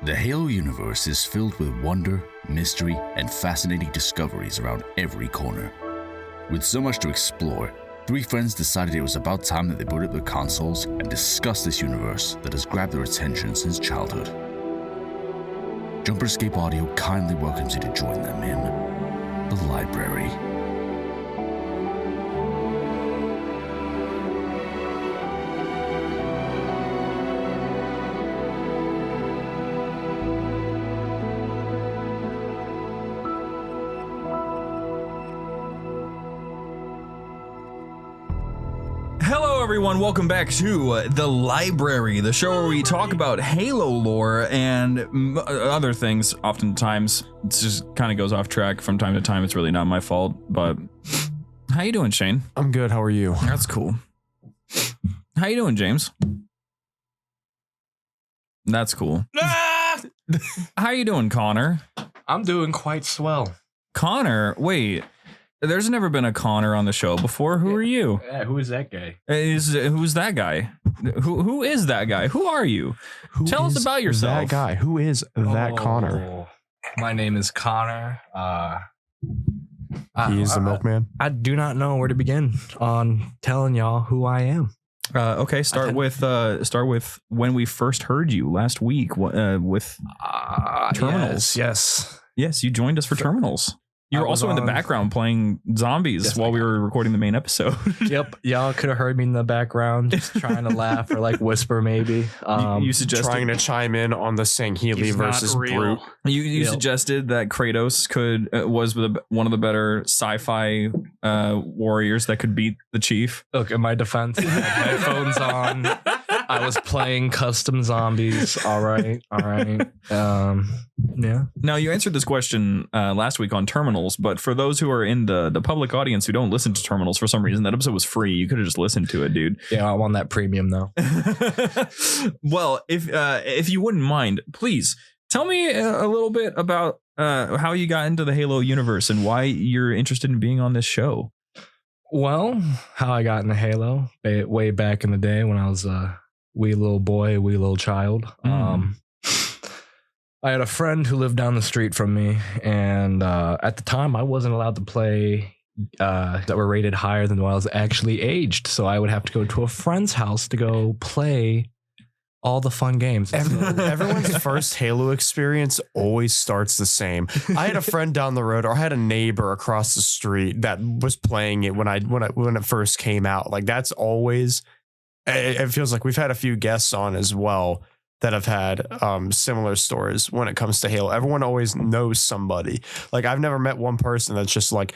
The Halo universe is filled with wonder, mystery, and fascinating discoveries around every corner. With so much to explore, three friends decided it was about time that they boot up their consoles and discuss this universe that has grabbed their attention since childhood. JumperScape Audio kindly welcomes you to join them in the library. Hello everyone, welcome back to The Library, the show where we talk about Halo lore and other things. Oftentimes, it just kind of goes off track from time to time. It's really not my fault, but how you doing, Shane? I'm good, how are you? That's cool. How you doing, James? That's cool. How you doing, Connor? I'm doing quite swell. Connor, wait. There's never been a Connor on the show before. Who are you? Yeah, who is that guy? Who's that guy? Who is that guy? Who are you? Tell us about yourself. That guy. Who is that Connor? My name is Connor. He is the milkman. I do not know where to begin on telling y'all who I am. Okay, start with when we first heard you last week with Terminals. Yes, you joined us for Terminals. You were also in the background playing zombies while we were recording the main episode. Yep, y'all could have heard me in the background just trying to laugh or like whisper maybe. You suggested trying to chime in on the Sangheili versus Brute. You suggested that Kratos was one of the better sci-fi warriors that could beat the Chief. Look, in my defense, I had headphones on. I was playing custom zombies. All right. Yeah. Now, you answered this question last week on Terminals, but for those who are in the public audience who don't listen to Terminals for some reason, that episode was free. You could have just listened to it, dude. Yeah, I'm on that premium though. Well, if you wouldn't mind, please tell me a little bit about how you got into the Halo universe and why you're interested in being on this show. Well, how I got into Halo way back in the day when I was a wee little boy, wee little child. I had a friend who lived down the street from me, and at the time I wasn't allowed to play that were rated higher than what I was actually aged. So I would have to go to a friend's house to go play all the fun games. Everyone's first Halo experience always starts the same. I had a friend down the road, or I had a neighbor across the street that was playing it when it first came out. Like that's always. It feels like we've had a few guests on as well that have had similar stories when it comes to Halo. Everyone always knows somebody. Like I've never met one person that's just like,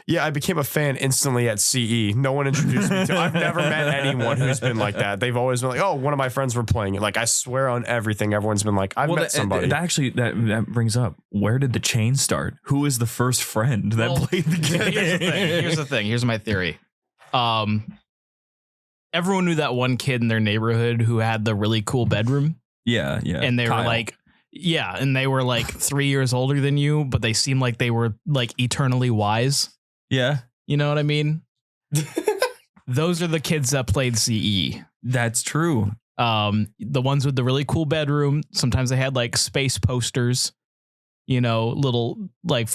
yeah, I became a fan instantly at CE. No one introduced me to. I've never met anyone who's been like that. They've always been like, oh, one of my friends were playing it. Like I swear on everything, everyone's been like, I've met somebody. That brings up, where did the chain start? Who is the first friend that played the game? Here's the thing. Here's my theory. Everyone knew that one kid in their neighborhood who had the really cool bedroom. Yeah. And they were like, and they were like 3 years older than you, but they seemed like they were like eternally wise. Yeah. You know what I mean? Those are the kids that played CE. That's true. The ones with the really cool bedroom. Sometimes they had like space posters, little like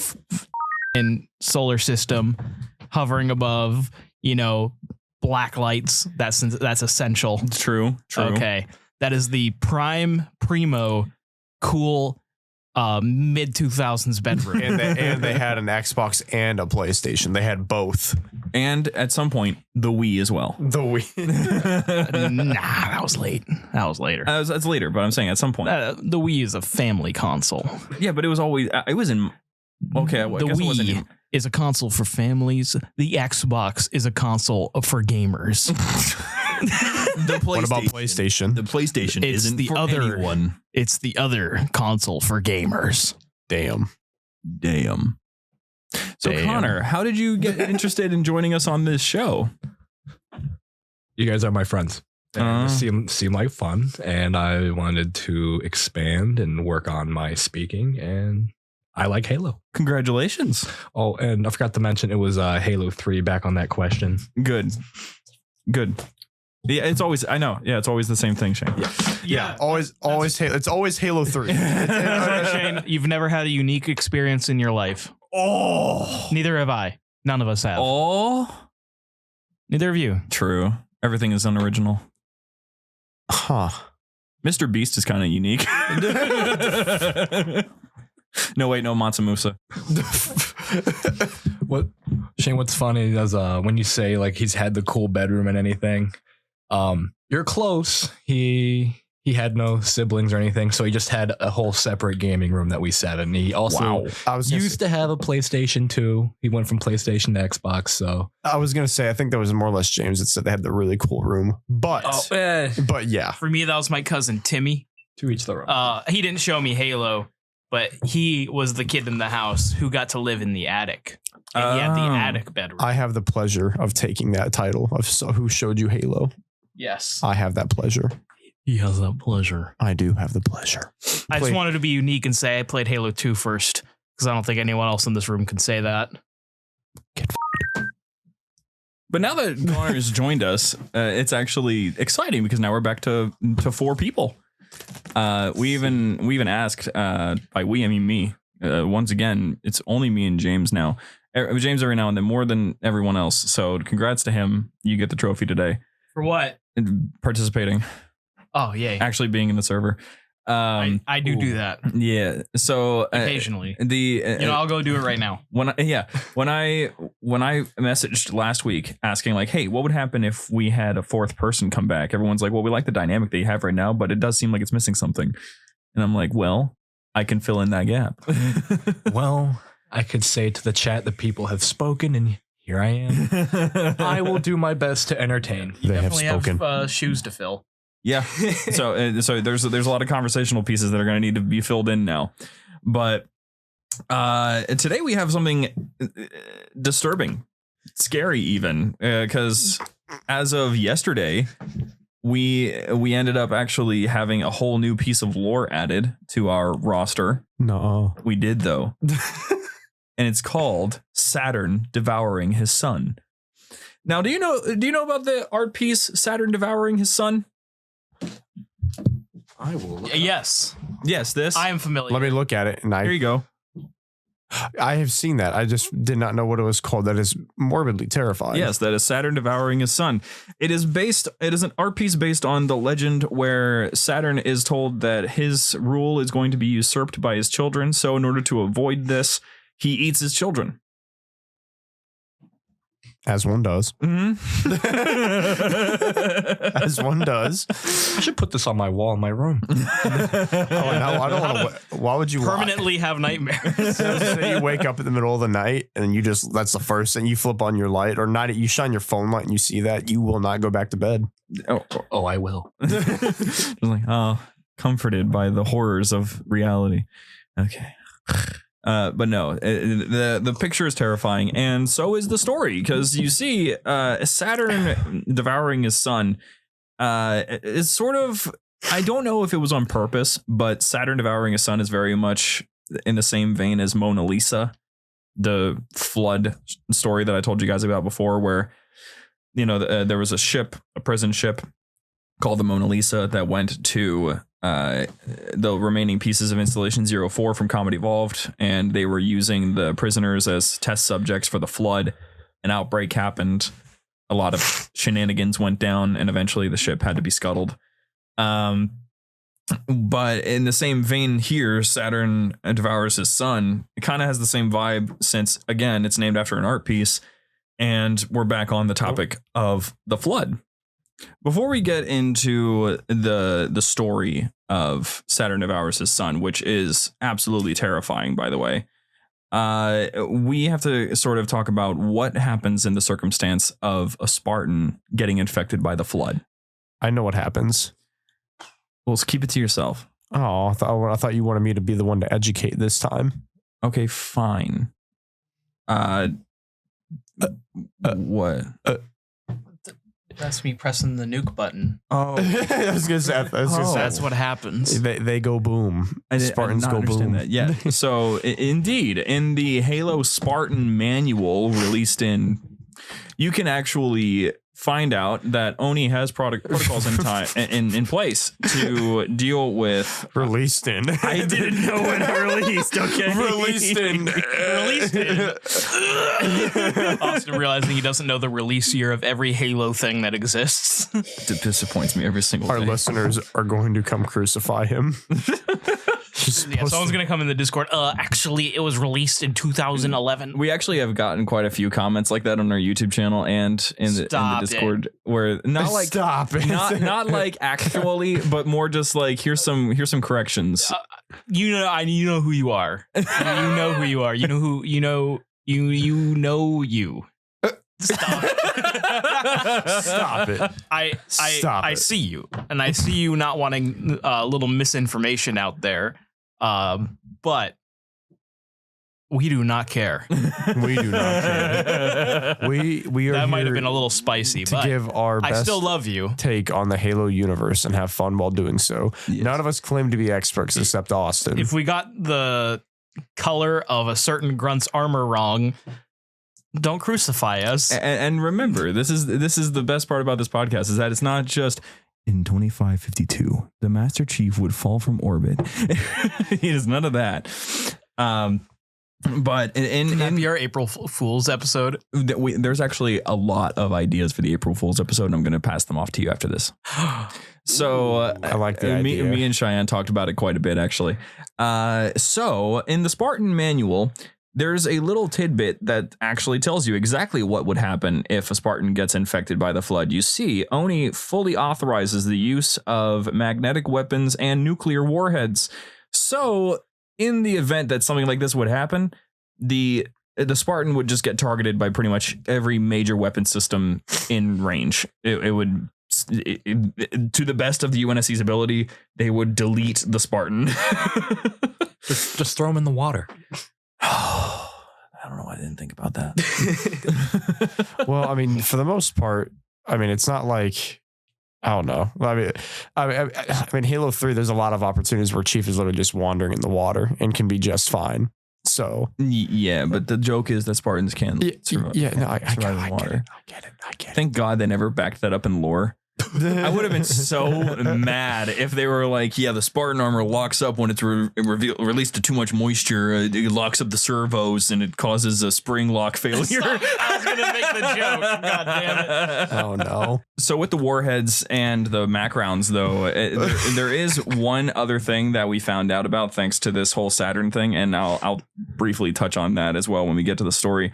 in solar system hovering above, black lights. That's essential. True. Okay. That is the primo cool mid 2000s bedroom. and they had an Xbox and a PlayStation. They had both. And at some point, the Wii as well. The Wii. Nah, that was late. That was later. That's later, but I'm saying at some point. The Wii is a family console. Yeah, but it was always, it was in, okay. The Wii is a console for families. The Xbox is a console for gamers. What about PlayStation? The PlayStation isn't for anyone. It's the other console for gamers. Damn. So Connor, how did you get interested in joining us on this show? You guys are my friends. And it seemed like fun, and I wanted to expand and work on my speaking, and I like Halo. Congratulations. Oh, and I forgot to mention it was Halo 3 back on that question. Good. Yeah, it's always. I know. Yeah, it's always the same thing, Shane. Yeah. Always. It's always Halo 3. Shane, you've never had a unique experience in your life. Oh, Neither have I. None of us have. oh, Neither of you. true. Everything is unoriginal. Huh. Mr. Beast is kind of unique. No, wait, no, Mansa Musa. What Shane? What's funny is when you say like he's had the cool bedroom and anything, you're close. He had no siblings or anything, so he just had a whole separate gaming room that we sat in. He also used to have a PlayStation 2. He went from PlayStation to Xbox. So I was gonna say I think that was more or less James that said they had the really cool room, but yeah. For me, that was my cousin Timmy. to each their own. He didn't show me Halo, but he was the kid in the house who got to live in the attic. And he had the attic bedroom. I have the pleasure of taking that title of who showed you Halo. Yes. I have that pleasure. He has that pleasure. I do have the pleasure. I just wanted to be unique and say I played Halo 2 first, because I don't think anyone else in this room can say that. But now that Connor has joined us, it's actually exciting because now we're back to 4 people. We even asked, by we I mean me. Once again, it's only me and James now. James every now and then more than everyone else. So congrats to him. You get the trophy today. For what? Participating. Oh, yay. Actually being in the server. I do that. Yeah. So occasionally. I'll go do it right now. When I messaged last week asking like, hey, what would happen if we had a 4th person come back? Everyone's like, well, we like the dynamic that you have right now, but it does seem like it's missing something. And I'm like, well, I can fill in that gap. Well, I could say to the chat that people have spoken, and here I am. I will do my best to entertain. You definitely have shoes to fill. Yeah. So there's a lot of conversational pieces that are going to need to be filled in now. But today we have something disturbing, scary even, because as of yesterday, we ended up actually having a whole new piece of lore added to our roster. No. We did, though. And it's called Saturn Devouring His Son. Now, do you know about the art piece Saturn Devouring His Son? I will. Yes. Yes, this. I am familiar. Let me look at it. And Here you go. I have seen that. I just did not know what it was called. That is morbidly terrifying. Yes, that is Saturn Devouring His Son. It is an art piece based on the legend where Saturn is told that his rule is going to be usurped by his children. So in order to avoid this, he eats his children. As one does. Mm-hmm. As one does. I should put this on my wall in my room. Oh, no, I don't want to. Why would you permanently have nightmares? Say you wake up in the middle of the night and that's the first thing you flip on your light, or not. You shine your phone light and you see that, you will not go back to bed. Oh, I will. Like, oh, comforted by the horrors of reality. Okay. But no, the picture is terrifying, and so is the story, because you see Saturn devouring his son is sort of, I don't know if it was on purpose, but Saturn devouring his son is very much in the same vein as Mona Lisa, the flood story that I told you guys about before, where, there was a prison ship called the Mona Lisa that went to the remaining pieces of Installation 04 from Combat Evolved, and they were using the prisoners as test subjects for the flood. An outbreak happened, a lot of shenanigans went down, and eventually the ship had to be scuttled. But in the same vein here, Saturn Devours His Son. It kind of has the same vibe, since again it's named after an art piece, and we're back on the topic of the flood. Before we get into the story of Saturn Devours His Son, which is absolutely terrifying, by the way, we have to sort of talk about what happens in the circumstance of a Spartan getting infected by the flood. I know what happens. Well, keep it to yourself. Oh, I thought you wanted me to be the one to educate this time. Okay, fine. What? That's me pressing the nuke button. Oh, I was gonna say. That's what happens. They go boom. Spartans go boom. That. Yeah. So indeed, in the Halo Spartan manual released in you can actually find out that Oni has protocols in place to deal with Released in. I didn't know when it released. Okay, Released in. Austin realizing he doesn't know the release year of every Halo thing that exists. It disappoints me every single Our day. listeners are going to come crucify him. Yeah, someone's gonna come in the Discord. Actually, it was released in 2011. We actually have gotten quite a few comments like that on our YouTube channel and in the Discord, where not like Stop it. not like actually, but more just like here's some corrections. You know who you are. You know who you are. You know who you know. You know you. Stop. Stop it. I see you, and I see you not wanting a little misinformation out there. But we do not care. We do not care. We are That might have here been a little spicy, to but give our I best still love you. take on the Halo universe and have fun while doing so. Yes. None of us claim to be experts except Austin. If we got the color of a certain grunt's armor wrong, don't crucify us. And remember, this is the best part about this podcast is that it's not just in 2552 the Master Chief would fall from orbit. It is none of that. But in your April Fool's episode, there's actually a lot of ideas for the April Fool's episode, and I'm going to pass them off to you after this. So I like the idea. Me and Cheyenne talked about it quite a bit, actually. So in the Spartan manual, there's a little tidbit that actually tells you exactly what would happen if a Spartan gets infected by the Flood. You see, Oni fully authorizes the use of magnetic weapons and nuclear warheads. So in the event that something like this would happen, the Spartan would just get targeted by pretty much every major weapon system in range. It would, to the best of the UNSC's ability, they would delete the Spartan. Just throw him in the water. I don't know why I didn't think about that. Well, I mean, for the most part, I mean, it's not like, I don't know. I mean, Halo 3, there's a lot of opportunities where Chief is literally just wandering in the water and can be just fine. So Yeah, but the joke is that Spartans can survive, I survive in get water. it. I get it. Thank God they never backed that up in lore. I would have been so mad if they were like, yeah, the Spartan armor locks up when it's released to too much moisture. It locks up the servos and it causes a spring lock failure. I was going to make the joke. God damn it. Oh, no. So with the warheads and the Mac rounds, though, there is one other thing that we found out about thanks to this whole Saturn thing, and I'll briefly touch on that as well when we get to the story.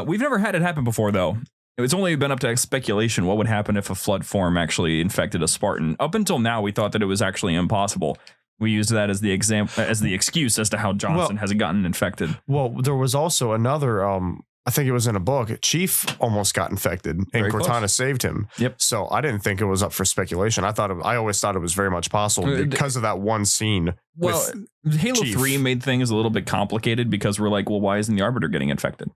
We've never had it happen before, though. It's only been up to speculation what would happen if a Flood form actually infected a Spartan. Up until now, we thought that it was actually impossible. We used that as the excuse as to how Johnson hasn't gotten infected. Well, there was also another, I think it was in a book. Chief almost got infected and Very Cortana close. saved him. Yep. So I didn't think it was up for speculation. I always thought it was very much possible because of that one scene. Well, Halo Chief. 3 made things a little bit complicated because we're like, well, why isn't the Arbiter getting infected?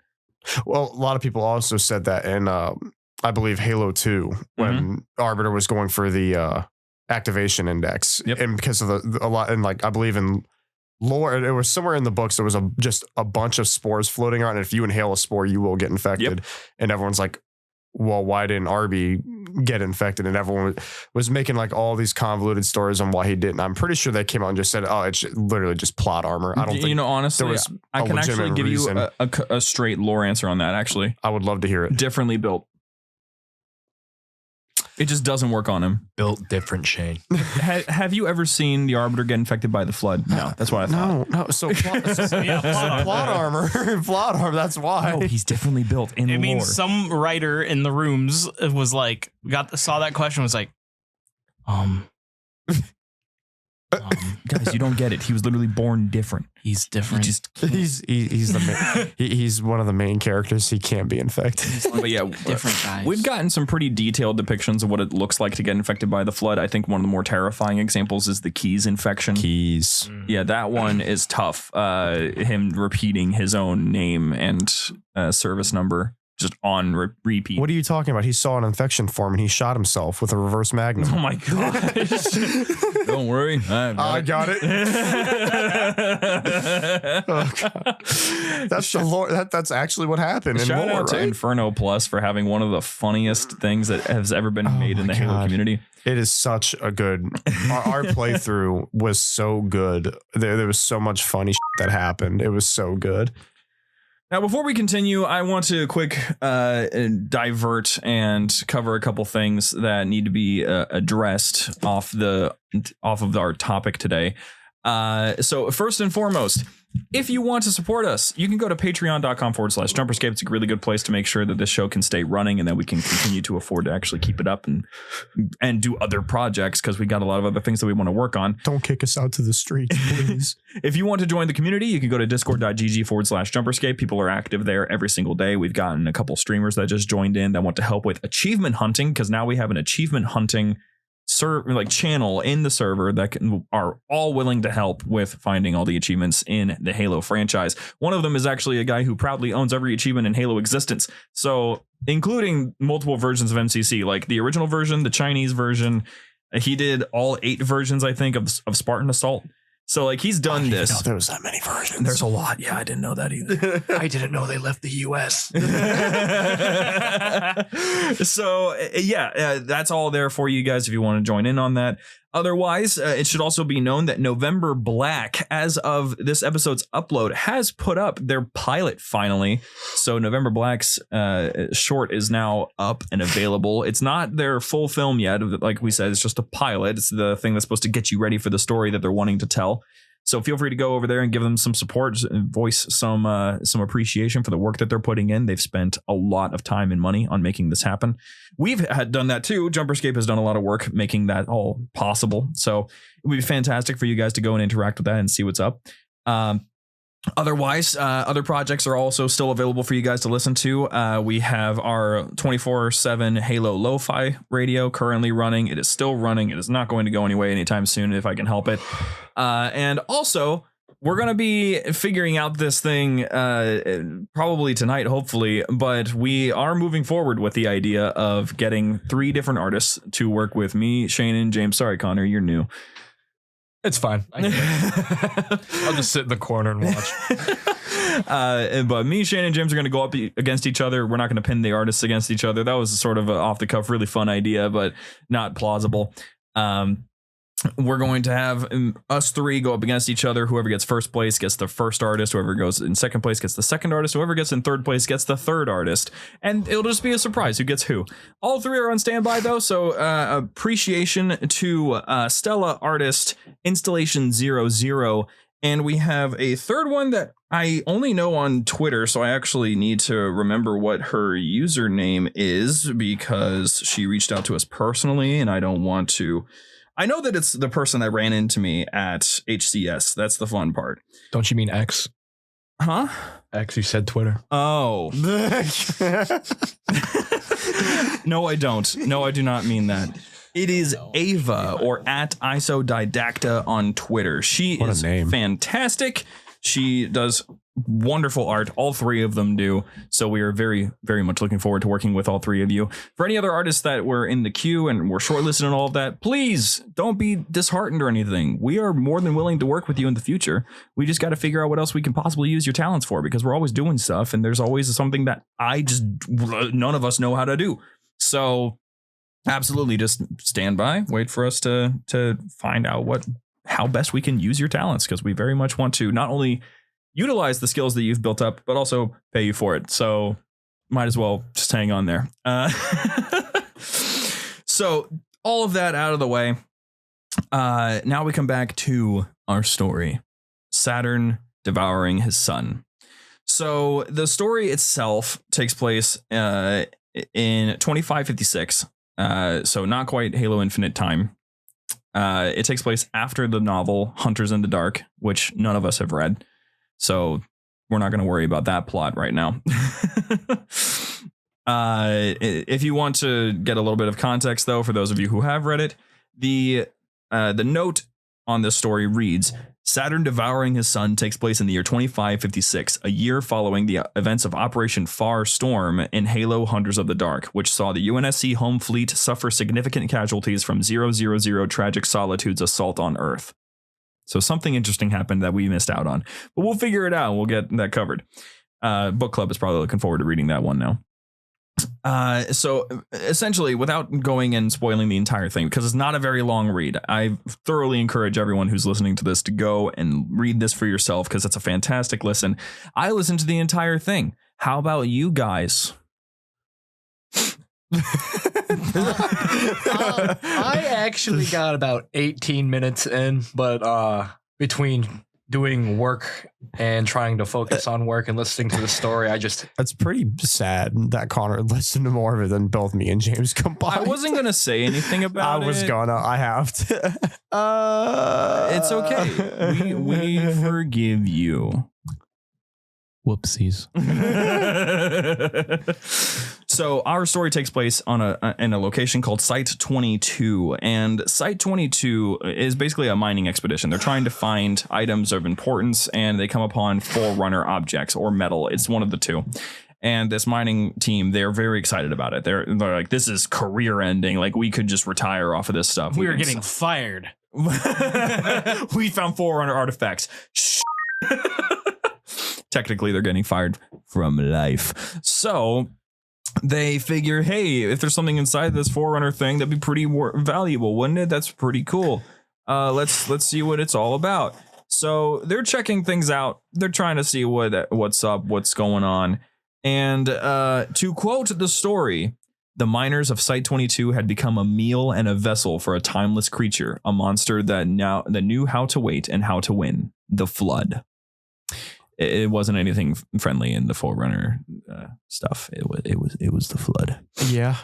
Well, a lot of people also said that in, I believe, Halo 2, when Arbiter was going for the activation index. Yep. And because of a lot, and like, I believe in lore, it was somewhere in the books, there was just a bunch of spores floating around. And if you inhale a spore, you will get infected. Yep. And everyone's like, well, why didn't Arby get infected? And everyone was making like all these convoluted stories on why he didn't. I'm pretty sure they came out and just said, oh, it's literally just plot armor. I don't think, honestly, there was I a can actually legitimate give reason. you a straight lore answer on that, actually. I would love to hear it. Differently built. It just doesn't work on him. Built different, Shane. Have you ever seen the Arbiter get infected by the Flood? No, that's what I thought. No. So Yeah, plot armor. Plot armor. That's why. No, he's differently built in It lore. means some writer in the rooms was like, saw that question, was like, Guys, you don't get it. He was literally born different. he's different. He's he's one of the main characters. He can't be infected. But yeah, different guys. we've gotten some pretty detailed depictions of what it looks like to get infected by the Flood. I think one of the more terrifying examples is the Keys infection. Keys. Yeah, that one is tough. Him repeating his own name and service number just on repeat. What are you talking about? He saw an infection form and he shot himself with a reverse magnum. Oh my gosh. Don't worry. I got it. Oh, God. That's the Lord. That's actually what happened. Shout in war, out to right? Inferno Plus for having one of the funniest things that has ever been made in the Halo community. It is such a good. Our playthrough was so good. There was so much funny shit that happened. It was so good. Now, before we continue, I want to quick divert and cover a couple things that need to be addressed off of our topic today. So first and foremost, if you want to support us, you can go to patreon.com/JumperScape. It's a really good place to make sure that this show can stay running and that we can continue to afford to actually keep it up and do other projects, because we got a lot of other things that we want to work on. Don't kick us out to the streets, please. If you want to join the community, you can go to discord.gg/JumperScape. People are active there every single day. We've gotten a couple streamers that just joined in that want to help with achievement hunting, because now we have an achievement hunting channel in the server that are all willing to help with finding all the achievements in the Halo franchise. One of them is actually a guy who proudly owns every achievement in Halo existence, so including multiple versions of MCC, like the original version, the Chinese version. He did all 8 versions, I think, of Spartan Assault. So like he's done this. I didn't know there was that many versions. There's a lot. Yeah, I didn't know that either. I didn't know they left the US. So yeah, that's all there for you guys if you want to join in on that. Otherwise, it should also be known that November Black, as of this episode's upload, has put up their pilot finally. So November Black's short is now up and available. It's not their full film yet. Like we said, it's just a pilot. It's the thing that's supposed to get you ready for the story that they're wanting to tell. So feel free to go over there and give them some support, voice some appreciation for the work that they're putting in. They've spent a lot of time and money on making this happen. We've done that too. JumperScape has done a lot of work making that all possible. So it would be fantastic for you guys to go and interact with that and see what's up. Otherwise, other projects are also still available for you guys to listen to. We have our 24/7 Halo Lo-Fi radio currently running. It is still running. It is not going to go anyway anytime soon if I can help it. And also, we're going to be figuring out this thing probably tonight, hopefully. But we are moving forward with the idea of getting 3 different artists to work with me, Shane, and James. Sorry, Connor, you're new. It's fine. I'll just sit in the corner and watch. But me, Shane, and James are going to go up against each other. We're not going to pin the artists against each other. That was sort of an off-the-cuff, really fun idea, but not plausible. We're going to have us 3 go up against each other. Whoever gets first place gets the first artist. Whoever goes in second place gets the second artist. Whoever gets in third place gets the third artist. And it'll just be a surprise who gets who. All 3 are on standby, though. So appreciation to Stella Artist Installation 00. And we have a third one that I only know on Twitter, so I actually need to remember what her username is because she reached out to us personally, and I don't want to. I know that it's the person that ran into me at HCS. That's the fun part. Don't you mean X? Huh? X, you said Twitter. Oh. No, I don't. No, I do not mean that. It is Ava, or at Isodidacta on Twitter. She is fantastic. She does wonderful art. All 3 of them do. So we are very, very much looking forward to working with all 3 of you. For any other artists that were in the queue and were shortlisted and all of that, please don't be disheartened or anything. We are more than willing to work with you in the future. We just got to figure out what else we can possibly use your talents for, because we're always doing stuff and there's always something that none of us know how to do. So absolutely, just stand by, wait for us to find out how best we can use your talents, because we very much want to not only utilize the skills that you've built up, but also pay you for it. So might as well just hang on there. So all of that out of the way. Now we come back to our story, Saturn Devouring His Son. So the story itself takes place in 2556. So not quite Halo Infinite time. It takes place after the novel Hunters in the Dark, which none of us have read. So we're not going to worry about that plot right now. If you want to get a little bit of context, though, for those of you who have read it, the note on this story reads, Saturn Devouring His Son takes place in the year 2556, a year following the events of Operation Far Storm in Halo Hunters of the Dark, which saw the UNSC home fleet suffer significant casualties from 000 Tragic Solitude's assault on Earth. So something interesting happened that we missed out on, but we'll figure it out. We'll get that covered. Book Club is probably looking forward to reading that one now. So essentially, without going and spoiling the entire thing, because it's not a very long read, I thoroughly encourage everyone who's listening to this to go and read this for yourself, because it's a fantastic listen. I listened to the entire thing. How about you guys? I actually got about 18 minutes in, but between doing work and trying to focus on work and listening to the story, That's pretty sad that Connor listened to more of it than both me and James combined. I wasn't gonna say anything about it. I have to. It's okay. We forgive you. Whoopsies. So our story takes place on in a location called Site 22, and Site 22 is basically a mining expedition. They're trying to find items of importance, and they come upon Forerunner objects or metal. It's one of the two. And this mining team, they're very excited about it. They're like, this is career ending. Like, we could just retire off of this stuff. We are getting fired. We found Forerunner artifacts. Technically, they're getting fired from life. So they figure, hey, if there's something inside this Forerunner thing, that'd be pretty valuable, wouldn't it? That's pretty cool. Let's see what it's all about. So they're checking things out. They're trying to see what's up, what's going on. And to quote the story, the miners of Site 22 had become a meal and a vessel for a timeless creature, a monster that knew how to wait and how to win, the Flood. It wasn't anything friendly in the Forerunner stuff. It was the Flood. Yeah.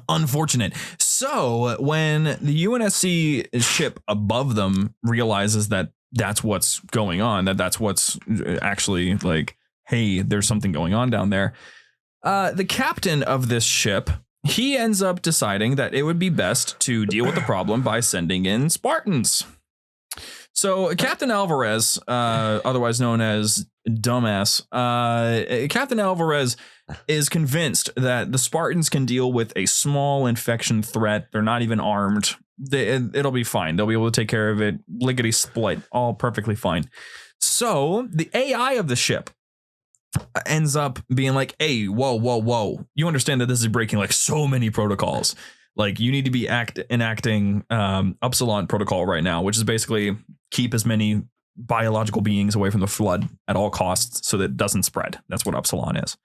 Unfortunate. So when the UNSC ship above them realizes that that's what's going on, that's what's actually like, hey, there's something going on down there. The captain of this ship, he ends up deciding that it would be best to deal with the problem by sending in Spartans. So Captain Alvarez, otherwise known as Dumbass, Captain Alvarez is convinced that the Spartans can deal with a small infection threat. They're not even armed. It'll be fine. They'll be able to take care of it. Lickety split, all perfectly fine. So the AI of the ship ends up being like, hey, whoa. You understand that this is breaking like so many protocols. Like, you need to be enacting Upsilon protocol right now, which is basically keep as many biological beings away from the Flood at all costs so that it doesn't spread. That's what Upsilon is.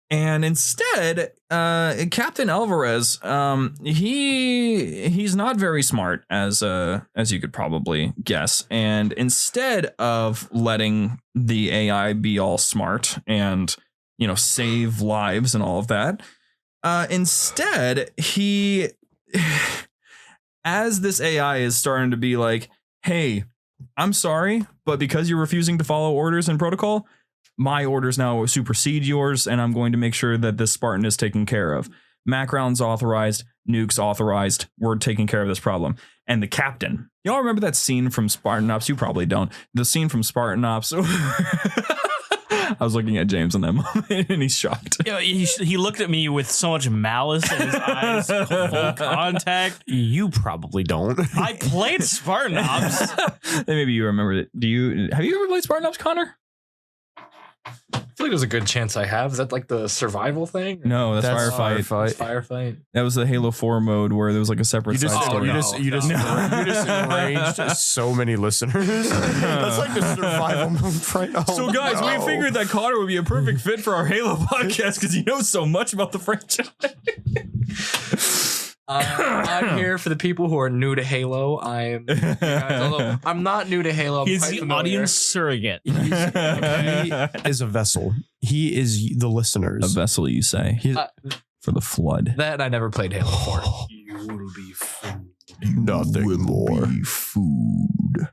And instead, Captain Alvarez, he's not very smart, as you could probably guess. And instead of letting the AI be all smart and, save lives and all of that, instead, he, as this AI is starting to be like, hey, I'm sorry, but because you're refusing to follow orders and protocol, my orders now supersede yours, and I'm going to make sure that this Spartan is taken care of. Mac rounds authorized, nukes authorized. We're taking care of this problem. And the captain, y'all remember that scene from Spartan Ops? You probably don't. The scene from Spartan Ops. I was looking at James in that moment, and he's shocked. Yeah, he looked at me with so much malice in his eyes, full contact. You probably don't. I played Spartan Ops. Maybe you remember it. Have you ever played Spartan Ops, Connor? I feel like there's a good chance I have. Is that like the survival thing? No, that's Firefight. Firefight. That was the Halo 4 mode where there was like a separate side story. You just enraged so many listeners. That's like the survival mode right now. So guys, we figured that Connor would be a perfect fit for our Halo podcast because he knows so much about the franchise. I'm here for the people who are new to Halo. I'm not new to Halo. He's the audience surrogate. He is a vessel. He is the listeners. A vessel, you say, for the Flood. That I never played Halo 4. You will be food. Nothing more. Be food.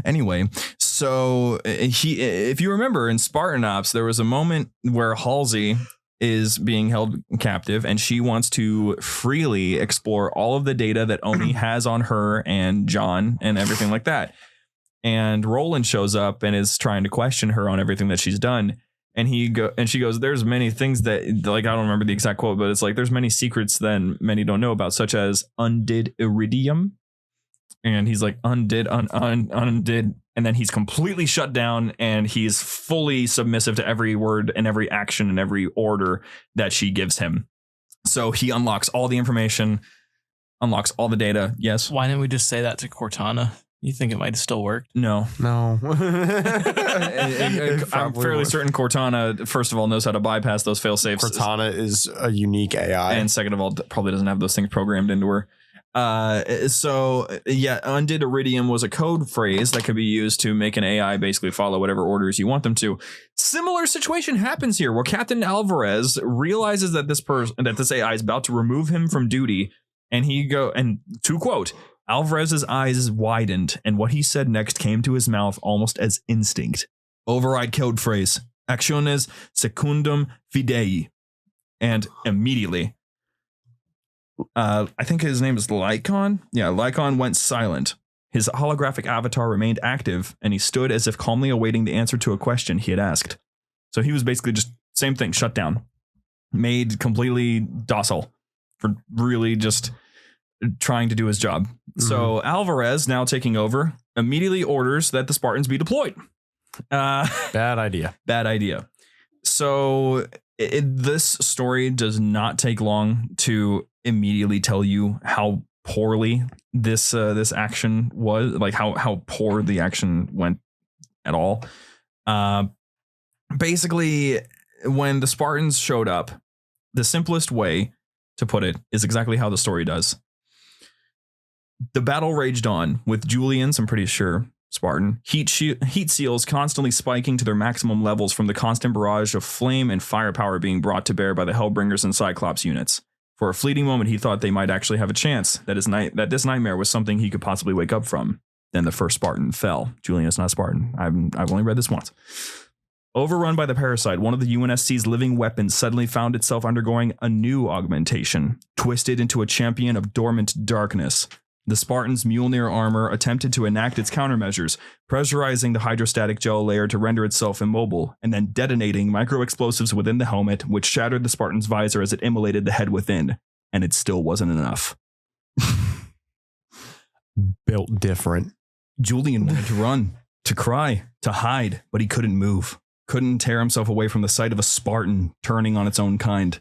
Anyway, so if you remember in Spartan Ops, there was a moment where Halsey is being held captive, and she wants to freely explore all of the data that Oni has on her and John and everything like that. And Roland shows up and is trying to question her on everything that she's done. And she goes, there's many things that, like, I don't remember the exact quote, but it's like, there's many secrets that many don't know about, such as undid iridium. And he's like, undid. And then he's completely shut down and he's fully submissive to every word and every action and every order that she gives him. So he unlocks all the information, unlocks all the data. Yes. Why didn't we just say that to Cortana? You think it might have still worked? No. No. I'm fairly certain Cortana, first of all, knows how to bypass those fail safes. Cortana is a unique AI. And second of all, probably doesn't have those things programmed into her. Undid iridium was a code phrase that could be used to make an AI basically follow whatever orders you want them to. Similar situation happens here where Captain Alvarez realizes that this AI is about to remove him from duty, and to quote, Alvarez's eyes widened, and what he said next came to his mouth almost as instinct. Override code phrase, actiones secundum fidei. And immediately, I think his name is Lycon. Yeah, Lycon went silent. His holographic avatar remained active, and he stood as if calmly awaiting the answer to a question he had asked. So he was basically just, same thing, shut down. Made completely docile for really just trying to do his job. Mm-hmm. So Alvarez, now taking over, immediately orders that the Spartans be deployed. Bad idea. So this story does not take long to immediately tell you how poorly this action was, like how poor the action went at all. Basically, when the Spartans showed up, the simplest way to put it is exactly how the story does. The battle raged on with Julian's, I'm pretty sure, Spartan, heat seals constantly spiking to their maximum levels from the constant barrage of flame and firepower being brought to bear by the Hellbringers and Cyclops units. For a fleeting moment, he thought they might actually have a chance, that this nightmare was something he could possibly wake up from. Then the first Spartan fell. Julian is not Spartan. I've only read this once. Overrun by the parasite, one of the UNSC's living weapons suddenly found itself undergoing a new augmentation, twisted into a champion of dormant darkness. The Spartan's Mjolnir armor attempted to enact its countermeasures, pressurizing the hydrostatic gel layer to render itself immobile, and then detonating micro-explosives within the helmet, which shattered the Spartan's visor as it immolated the head within. And it still wasn't enough. Built different. Julian wanted to run, to cry, to hide, but he couldn't move. Couldn't tear himself away from the sight of a Spartan turning on its own kind.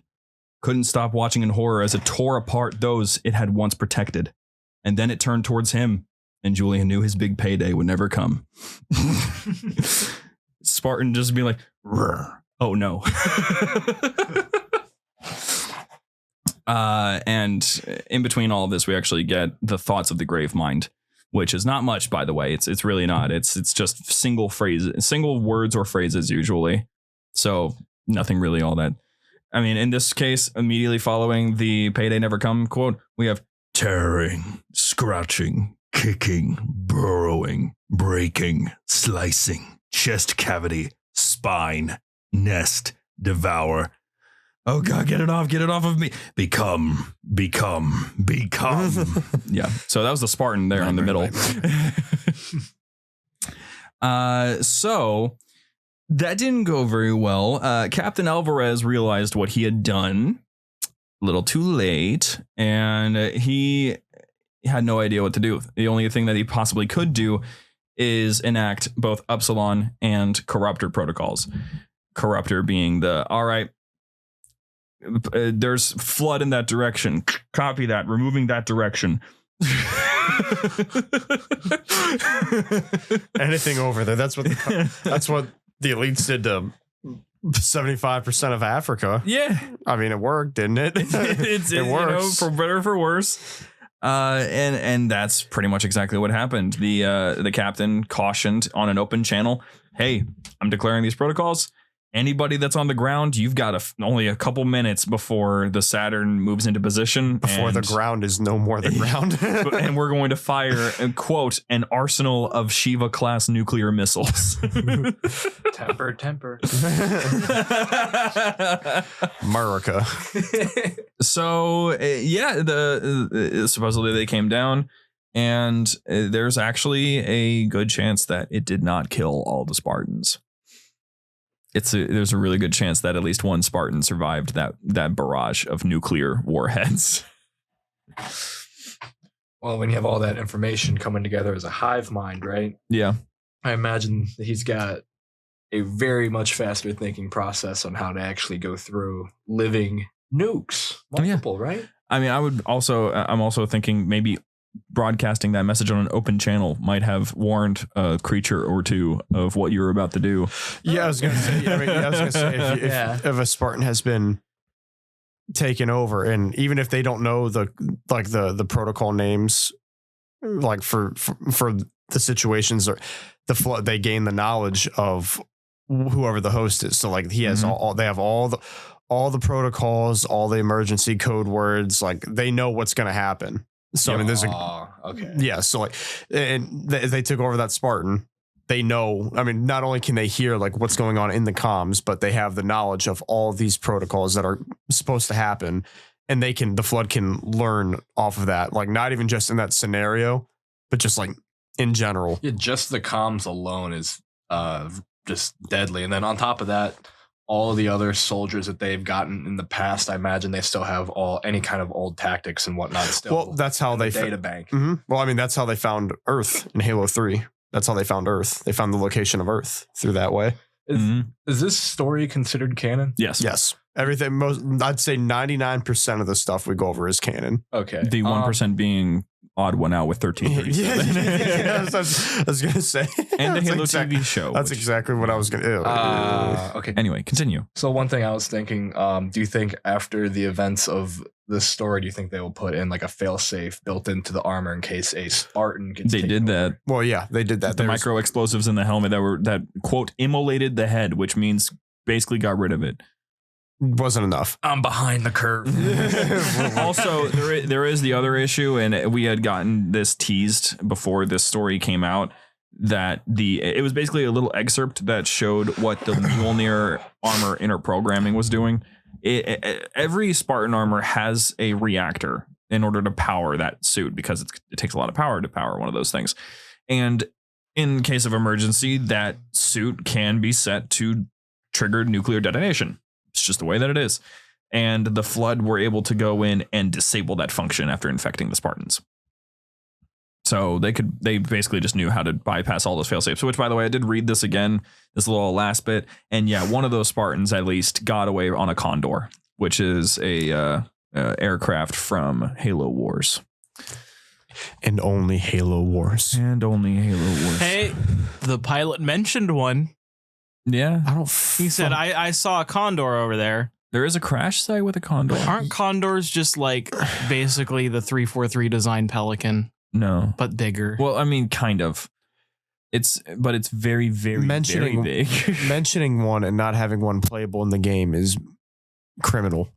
Couldn't stop watching in horror as it tore apart those it had once protected. And then it turned towards him, and Julian knew his big payday would never come. Spartan just be like, oh no. And in between all of this, we actually get the thoughts of the grave mind, which is not much, by the way. It's really not. It's just single words or phrases usually. So nothing really all that. I mean, in this case, immediately following the payday never come quote, we have tearing, scratching, kicking, burrowing, breaking, slicing, chest cavity, spine, nest, devour. Oh God, get it off of me. Become. Yeah. So that was the Spartan there in the middle. So that didn't go very well. Captain Alvarez realized what he had done a little too late, and he had no idea what to do. The only thing that he possibly could do is enact both Upsilon and Corruptor protocols. Corruptor being all right, there's flood in that direction. Copy that. Removing that direction. Anything over there. That's what the elites did to 75% of Africa. Yeah. I mean, it worked, didn't it? It works. For better or for worse. And that's pretty much exactly what happened. The captain cautioned on an open channel, hey, I'm declaring these protocols. Anybody that's on the ground, you've got only a couple minutes before the Saturn moves into position. Before the ground is no more the ground. And we're going to fire, quote, an arsenal of Shiva-class nuclear missiles. Temper. America. So, supposedly they came down. And there's actually a good chance that it did not kill all the Spartans. There's a really good chance that at least one Spartan survived that barrage of nuclear warheads. Well, when you have all that information coming together as a hive mind, right? Yeah. I imagine that he's got a very much faster thinking process on how to actually go through living nukes. Multiple, right? I mean, I'm also thinking maybe broadcasting that message on an open channel might have warned a creature or two of what you were about to do. Yeah, I was gonna say. If a Spartan has been taken over, and even if they don't know the protocol names, like for the situations or the flood, they gain the knowledge of whoever the host is. So like he has they have all the protocols, all the emergency code words. Like they know what's going to happen. So I mean, there's okay. Yeah. So like, and they took over that Spartan. They know, I mean, not only can they hear like what's going on in the comms, but they have the knowledge of all these protocols that are supposed to happen. And the flood can learn off of that. Like not even just in that scenario, but just like in general. Yeah, just the comms alone is just deadly. And then on top of that, all of the other soldiers that they've gotten in the past, I imagine they still have any kind of old tactics and whatnot still. Well, that's how they data bank. Mm-hmm. Well, I mean, that's how they found Earth in Halo 3. That's how they found Earth. They found the location of Earth through that way. Is this story considered canon? Yes. Yes. Everything, I'd say 99% of the stuff we go over is canon. Okay. The 1% being odd one out with 1337. Yeah, I was going to say. And the Halo TV show. That's exactly what I was going to Okay. Anyway, continue. So one thing I was thinking, do you think after the events of this story, do you think they will put in like a failsafe built into the armor in case a Spartan gets They did that. Well, yeah, they did that. The micro explosives in the helmet that quote immolated the head, which means basically got rid of it. Wasn't enough. I'm behind the curve. Also, there is the other issue, and we had gotten this teased before this story came out, that it was basically a little excerpt that showed what the Mjolnir armor inner programming was doing. Every Spartan armor has a reactor in order to power that suit, because it takes a lot of power to power one of those things. And in case of emergency, that suit can be set to trigger nuclear detonation. It's just the way that it is. And the Flood were able to go in and disable that function after infecting the Spartans. So they basically just knew how to bypass all those failsafes, which, by the way, I did read this again, this little last bit. And yeah, one of those Spartans at least got away on a Condor, which is a aircraft from Halo Wars. And only Halo Wars. Hey, the pilot mentioned one. Yeah. He said, I saw a Condor over there. There is a crash site with a Condor. Aren't Condors just like basically the 343 design Pelican? No. But bigger. Well, I mean, kind of. It's very, very, very big. Mentioning one and not having one playable in the game is criminal.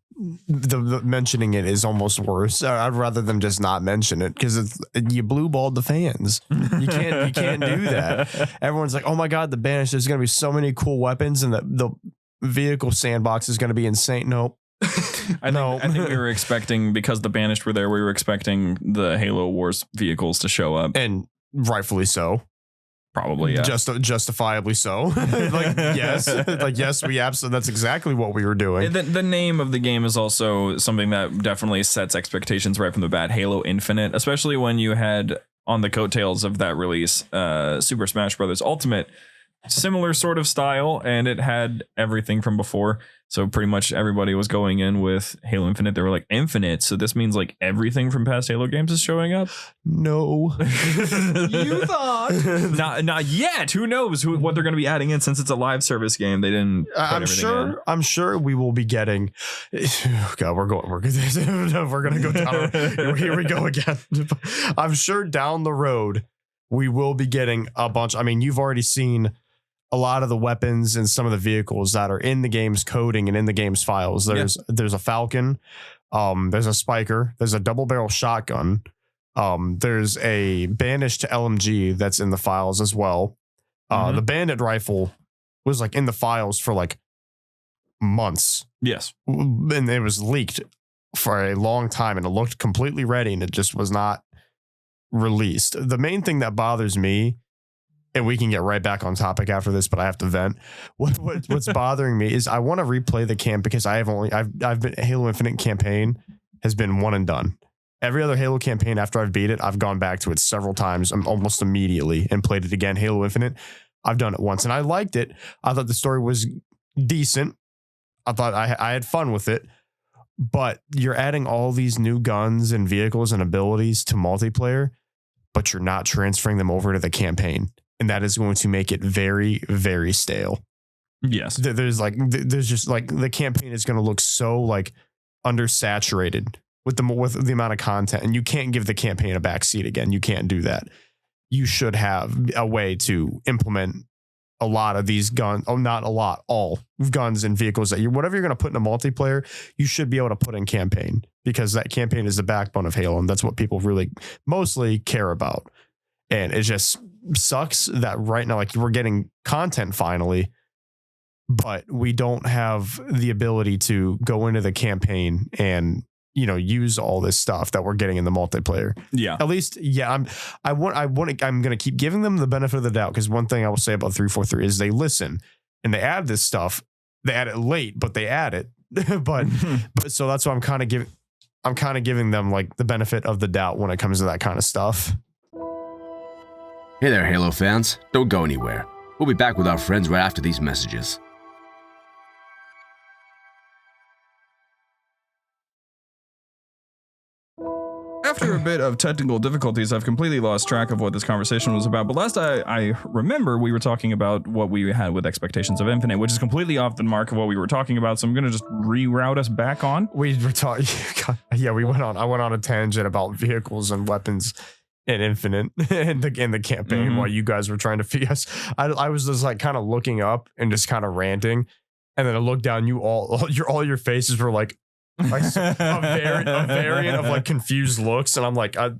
The mentioning it is almost worse. I'd rather them just not mention it, because you blue balled the fans. You can't do that. Everyone's like, oh my god, the Banished, there's going to be so many cool weapons, and the vehicle sandbox is going to be insane. Nope. I think we were expecting, because the Banished were there, we were expecting the Halo Wars vehicles to show up, and rightfully so. Probably, yeah. Justifiably so. Yes, we absolutely. That's exactly what we were doing. The name of the game is also something that definitely sets expectations right from the bat. Halo Infinite, especially when you had on the coattails of that release, Super Smash Bros. Ultimate, similar sort of style, and it had everything from before. So pretty much everybody was going in with Halo Infinite. They were like, Infinite, so this means like everything from past Halo games is showing up? No. You thought? Not yet. Who knows what they're going to be adding in, since it's a live service game. They didn't. I'm sure we will be getting. God, we're going to go down. Here we go again. I'm sure down the road we will be getting a bunch. I mean, you've already seen a lot of the weapons and some of the vehicles that are in the game's coding and in the game's files. There's a Falcon, there's a Spiker, there's a double barrel shotgun, there's a Banished LMG that's in the files as well. The Bandit rifle was like in the files for like months. Yes, and it was leaked for a long time, and it looked completely ready, and it just was not released. The main thing that bothers me, and we can get right back on topic after this, but I have to vent. What's bothering me is I want to replay the camp because I've been Halo Infinite campaign has been one and done. Every other Halo campaign after I've beat it, I've gone back to it several times, almost immediately, and played it again. Halo Infinite, I've done it once and I liked it. I thought the story was decent. I thought I had fun with it. But you're adding all these new guns and vehicles and abilities to multiplayer, but you're not transferring them over to the campaign. And that is going to make it very, very stale. Yes. There's just like the campaign is going to look so like undersaturated with the amount of content, and you can't give the campaign a backseat again. You can't do that. You should have a way to implement a lot of these guns. Oh, not a lot, all guns and vehicles that whatever you're going to put in a multiplayer, you should be able to put in campaign, because that campaign is the backbone of Halo. And that's what people really mostly care about. And it just sucks that right now, like, we're getting content finally, but we don't have the ability to go into the campaign and, you know, use all this stuff that we're getting in the multiplayer. Yeah. At least, yeah, I'm going to keep giving them the benefit of the doubt, because one thing I will say about 343 is they listen and they add this stuff. They add it late, but they add it. but so that's why I'm kind of giving them like the benefit of the doubt when it comes to that kind of stuff. Hey there, Halo fans. Don't go anywhere. We'll be back with our friends right after these messages. After a bit of technical difficulties, I've completely lost track of what this conversation was about. But last I remember, we were talking about what we had with Expectations of Infinite, which is completely off the mark of what we were talking about. So I'm going to just reroute us back on. We were talking. Yeah, I went on a tangent about vehicles and weapons in Infinite in the campaign while you guys were trying to figure us. I was just like kind of looking up and just kind of ranting, and then I looked down. All your faces were like a variant of like confused looks, and I'm like, I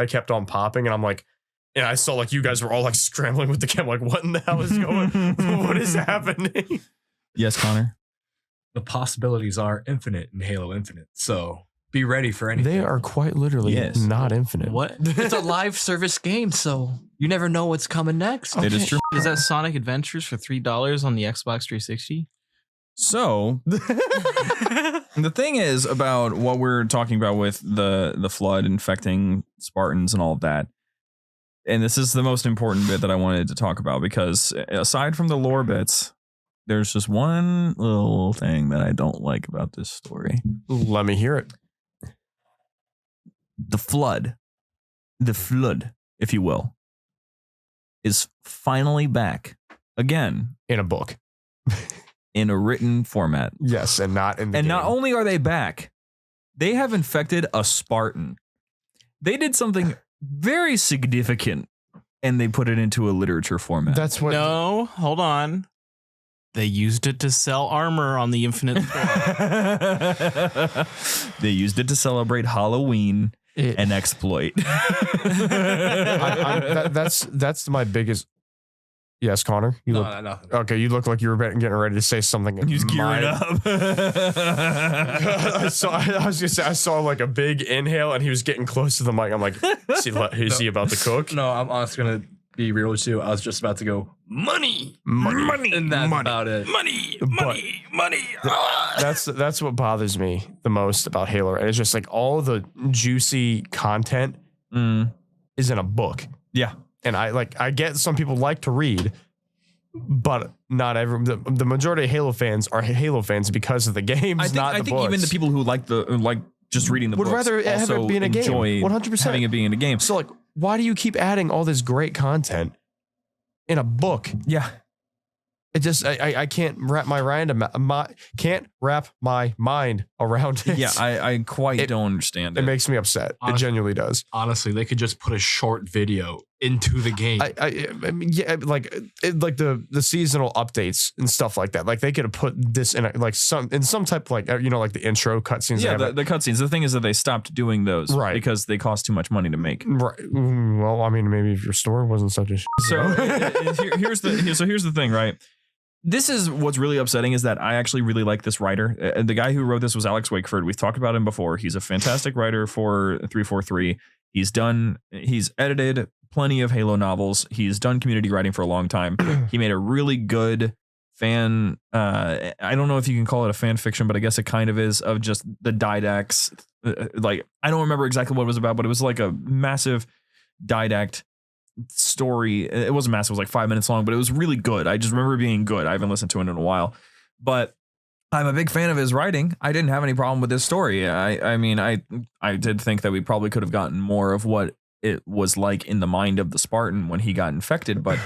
kept on popping, and I'm like, and I saw like you guys were all like scrambling with the camera, like, what in the hell is going? What is happening? Yes, Connor. The possibilities are infinite in Halo Infinite, so be ready for anything. They are quite literally not infinite. What? It's a live service game, so you never know what's coming next. It is true. Is that Sonic Adventures for $3 on the Xbox 360? So the thing is about what we're talking about with the flood infecting Spartans and all of that. And this is the most important bit that I wanted to talk about, because aside from the lore bits, there's just one little thing that I don't like about this story. Let me hear it. The flood, if you will, is finally back again In a book. in a written format. Yes, and not in the And game. not only are they back, they have infected a Spartan. They did something very significant, and they put it into a literature format. That's what. No, hold on. They used it to sell armor on the Infinite store. They used it to celebrate Halloween and exploit. That's my biggest. Yes, Connor. You look nothing. okay. You look like you were getting ready to say something. He's gearing up. I saw like a big inhale, and he was getting close to the mic. I'm like, is he about to cook? No, I'm honestly gonna be real with you. I was just about to go money, and that's about it. Money. That's what bothers me the most about Halo. It's just like all the juicy content is in a book. Yeah. And I get some people like to read, but not the majority of Halo fans are Halo fans because of the games, not the books. I think even the people who like just reading the would books rather have also it be in a game. enjoy 100%. having it being in a game. So like, why do you keep adding all this great content in a book? Yeah. It just I can't wrap my mind around it. Yeah, I quite don't understand it. It makes me upset. It genuinely does. Honestly, they could just put a short video into the game. I mean, yeah, like the seasonal updates and stuff like that. Like they could have put this in some type of like like the intro cutscenes. Yeah, the cutscenes. The thing is that they stopped doing those because they cost too much money to make. Right. Well, I mean, maybe if your store wasn't such a. So here's the thing, right? This is what's really upsetting, is that I actually really like this writer. The guy who wrote this was Alex Wakeford. We've talked about him before. He's a fantastic writer for 343. He's edited plenty of Halo novels. He's done community writing for a long time. He made a really good fan. I don't know if you can call it a fan fiction, but I guess it kind of is, of just the Didax. Like, I don't remember exactly what it was about, but it was like a massive Didact story. It wasn't massive. It was like 5 minutes long, but it was really good. I just remember it being good. I haven't listened to it in a while, but I'm a big fan of his writing. I didn't have any problem with this story. I mean, I did think that we probably could have gotten more of what it was like in the mind of the Spartan when he got infected, but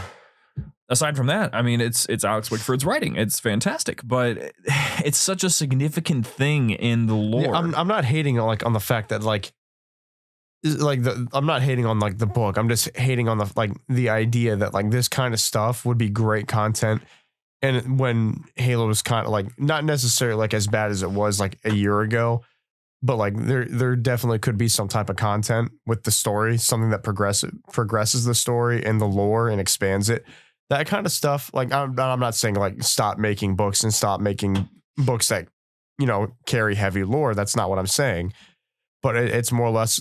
aside from that, I mean, it's Alex Wickford's writing. It's fantastic, but it's such a significant thing in the lore. Yeah, I'm not hating on the fact that I'm not hating on the book. I'm just hating on the idea that this kind of stuff would be great content. And when Halo was kind of not necessarily as bad as it was a year ago, but there definitely could be some type of content with the story, something that progresses the story and the lore and expands it. That kind of stuff. I'm not saying stop making books and stop making books that, carry heavy lore. That's not what I'm saying. But it's more or less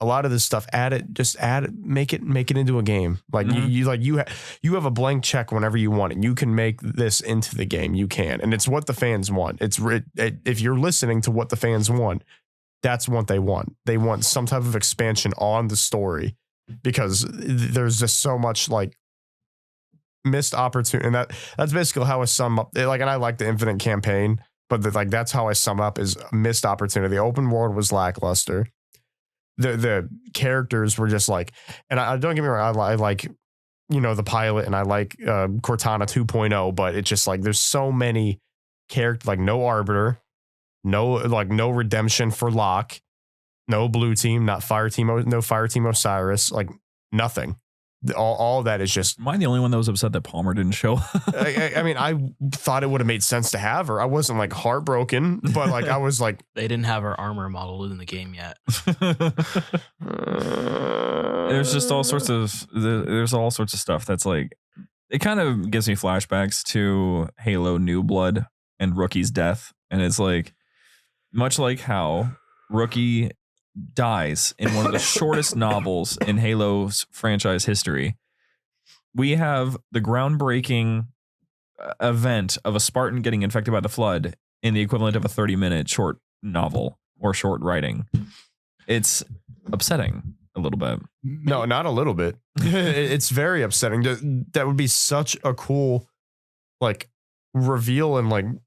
a lot of this stuff, make it into a game. You have a blank check whenever you want it. You can make this into the game. You can. And it's what the fans want. If you're listening to what the fans want, that's what they want. They want some type of expansion on the story, because there's just so much missed opportunity. And that's basically how I sum up and I like the Infinite campaign, but that's how I sum up is missed opportunity. The open world was lackluster. The characters were just and I don't get me wrong, I like the pilot, and I like Cortana 2.0, but it's just there's so many characters, no Arbiter, no redemption for Locke, no Blue Team, no Fire Team Osiris, nothing. All of that is just. Am I the only one that was upset that Palmer didn't show? I mean, I thought it would have made sense to have her. I wasn't heartbroken, but I was they didn't have her armor modeled in the game yet. There's just all sorts of stuff that's it kind of gives me flashbacks to Halo New Blood and Rookie's death, and it's much like how Rookie dies in one of the shortest novels in Halo's franchise history. We have the groundbreaking event of a Spartan getting infected by the Flood in the equivalent of a 30-minute short novel or short writing. It's upsetting a little bit. No, not a little bit. It's very upsetting. That would be such a cool reveal and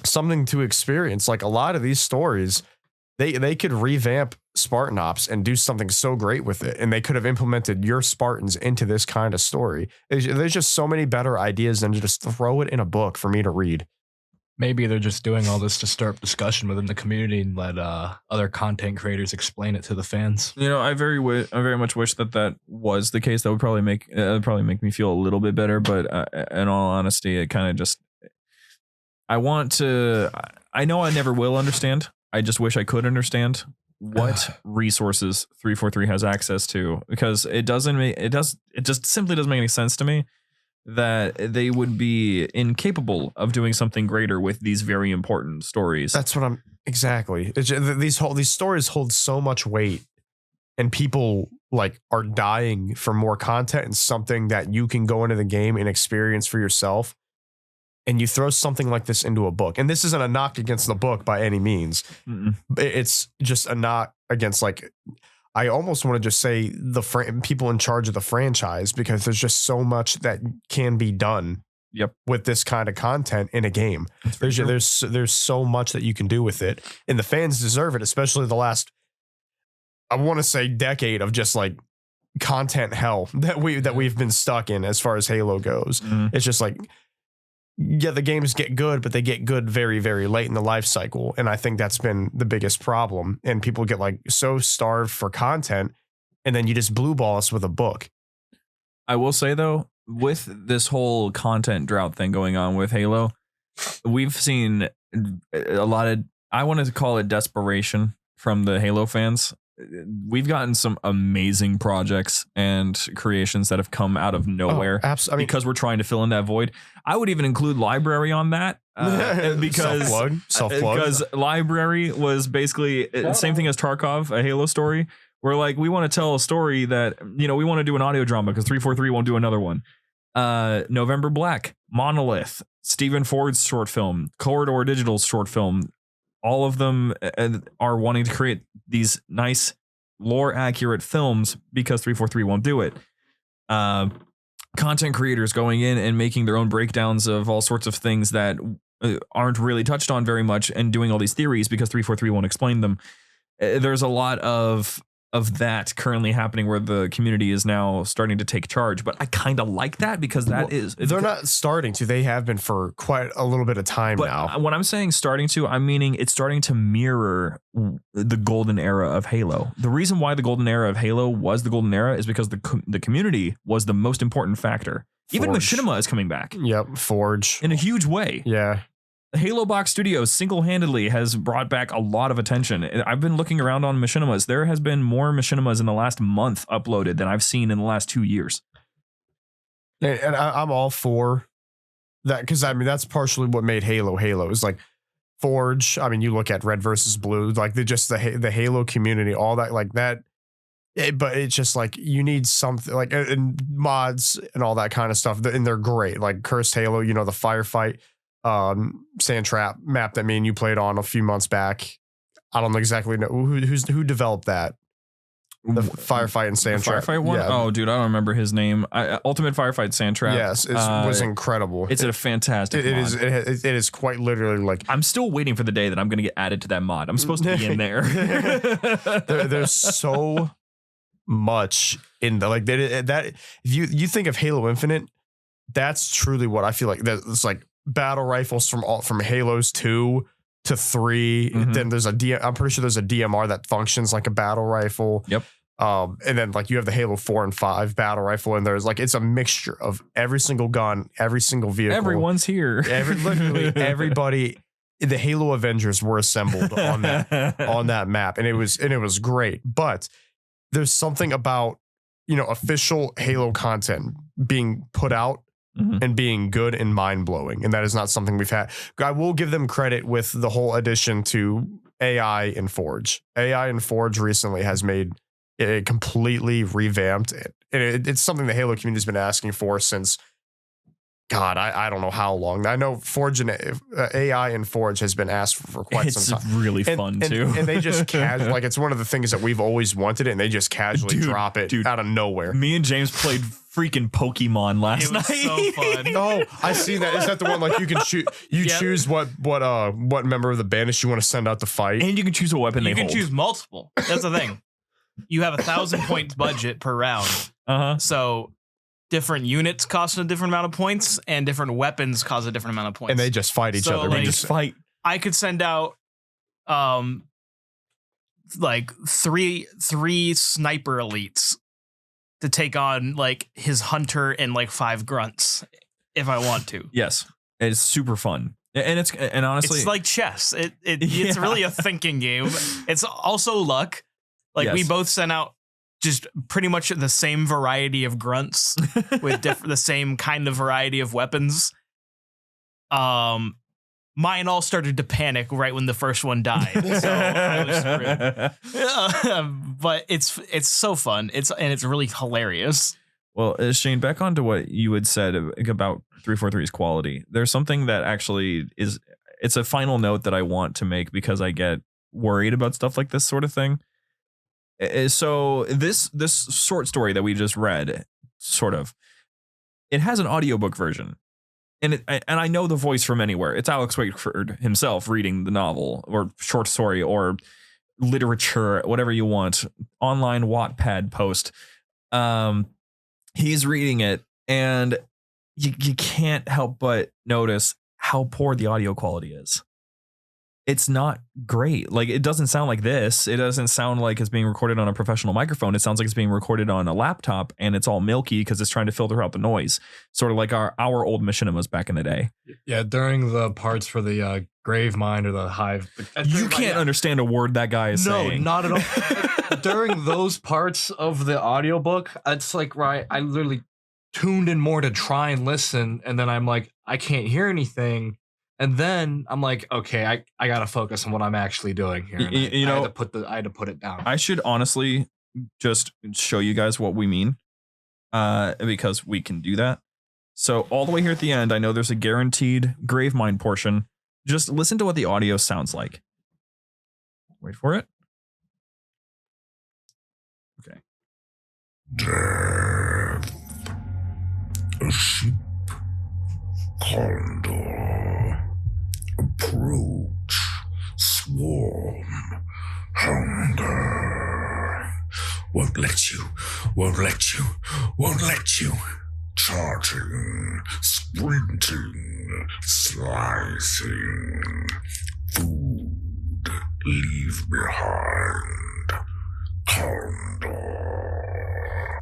something to experience. A lot of these stories, They could revamp Spartan Ops and do something so great with it. And they could have implemented your Spartans into this kind of story. There's just so many better ideas than to just throw it in a book for me to read. Maybe they're just doing all this to stir up discussion within the community and let other content creators explain it to the fans. I very much wish that was the case. That would probably make me feel a little bit better. But in all honesty, it kind of just. I know I never will understand. I just wish I could understand what resources 343 has access to, because it just simply doesn't make any sense to me that they would be incapable of doing something greater with these very important stories. That's what exactly. These stories hold so much weight, and people are dying for more content and something that you can go into the game and experience for yourself. And you throw something like this into a book. And this isn't a knock against the book by any means. Mm-mm. It's just a knock against I almost want to just say the people in charge of the franchise, because there's just so much that can be done with this kind of content in a game. There's so much that you can do with it. And the fans deserve it, especially the last, I want to say, decade of just content hell that we've been stuck in as far as Halo goes. Mm-hmm. It's just the games get good, but they get good very, very late in the life cycle. And I think that's been the biggest problem. And people get so starved for content, and then you just blue ball us with a book. I will say, though, with this whole content drought thing going on with Halo, we've seen a lot of, I wanted to call it desperation from the Halo fans. We've gotten some amazing projects and creations that have come out of nowhere because we're trying to fill in that void. I would even include Library on that because self-plug. Library was basically the same thing as Tarkov, a Halo story, We're like, we want to tell a story that, we want to do an audio drama because 343 won't do another one. November Black, Monolith, Stephen Ford's short film, Corridor Digital's short film. All of them are wanting to create these nice lore accurate films because 343 won't do it. Content creators going in and making their own breakdowns of all sorts of things that aren't really touched on very much and doing all these theories because 343 won't explain them. There's a lot of that currently happening where the community is now starting to take charge, but I kind of like that because they're not starting to. They have been for quite a little bit of time now. When I'm saying starting to, I'm meaning it's starting to mirror the golden era of Halo. The reason why the golden era of Halo was the golden era is because the community was the most important factor. Even Machinima is coming back. Yep, Forge in a huge way. Yeah. Halo Box Studios single-handedly has brought back a lot of attention. I've been looking around on Machinimas. There has been more Machinimas in the last month uploaded than I've seen in the last 2 years. And I'm all for that because that's partially what made Halo is like Forge. I mean, you look at Red versus Blue, like the Halo community, all that like that. But it's just like you need something like and mods and all that kind of stuff, and they're great. Like Cursed Halo, the firefight. Sand trap map that me and you played on a few months back. I don't exactly know who developed that. The firefight and sand trap. Firefight one? Yeah. Oh, dude, I don't remember his name. Ultimate Firefight Sand Trap. Yes, it was incredible. It's a fantastic mod. It is quite literally like. I'm still waiting for the day that I'm going to get added to that mod. I'm supposed to be in there. There's so much in the like that. If you think of Halo Infinite, that's truly what I feel like. It's like. Battle rifles from Halos 2 to 3. Mm-hmm. Then there's I'm pretty sure there's a DMR that functions like a battle rifle. Yep. And then like you have the Halo 4 and 5 battle rifle, and there's like it's a mixture of every single gun, every single vehicle. Everyone's here. Literally everybody. The Halo Avengers were assembled on that map, and it was great. But there's something about official Halo content being put out. Mm-hmm. And being good and mind-blowing. And that is not something we've had. I will give them credit with the whole addition to AI in Forge. AI in Forge recently has made it completely revamped. And it's something the Halo community has been asking for since, God, I don't know how long. I know Forge and AI in Forge has been asked for quite some time. It's really fun, too. And they just casually, like it's one of the things that we've always wanted, and they just casually drop it out of nowhere. Me and James played freaking Pokemon last night. So fun. Oh, I see that. Is that the one like you can choose? Choose what member of the bandits you want to send out to fight, and you can choose a weapon they hold. You can choose multiple. That's the thing. You have 1,000 points budget per round. So different units cost a different amount of points, and different weapons cost a different amount of points. And they just fight each other. They just fight. I could send out, like three sniper elites to take on like his hunter and like 5 grunts if I want to. Yes, it's super fun, and honestly, it's like chess. It's really a thinking game. It's also luck. Like we both sent out just pretty much the same variety of grunts with the same kind of variety of weapons. Mine all started to panic right when the first one died, so I was screwed. But it's so fun. It's really hilarious. Well, Shane, back onto what you had said about 343's quality. There's something that actually it's a final note that I want to make because I get worried about stuff like this sort of thing. So this short story that we just read, it has an audiobook version. And I know the voice from anywhere. It's Alex Wakeford himself reading the novel or short story or literature, whatever you want, online Wattpad post. He's reading it, and you can't help but notice how poor the audio quality is. It's not great. Like, it doesn't sound like this. It doesn't sound like it's being recorded on a professional microphone. It sounds like it's being recorded on a laptop, and it's all milky because it's trying to filter out the noise. Sort of like our old Machinimas back in the day. Yeah, during the parts for the grave mine or the hive. You can't understand a word that guy is saying. No, not at all. During those parts of the audiobook, it's like, right, I literally tuned in more to try and listen, and then I'm like, I can't hear anything. And then I'm like, okay, I got to focus on what I'm actually doing here. And I had to put it down. I should honestly just show you guys what we mean, because we can do that. So all the way here at the end, I know there's a guaranteed Gravemind portion. Just listen to what the audio sounds like. Wait for it. Okay. Death. A ship. Condor. Approach. Swarm. Hunger. Won't let you. Won't let you. Won't let you. Charging. Sprinting. Slicing. Food. Leave behind. Condor.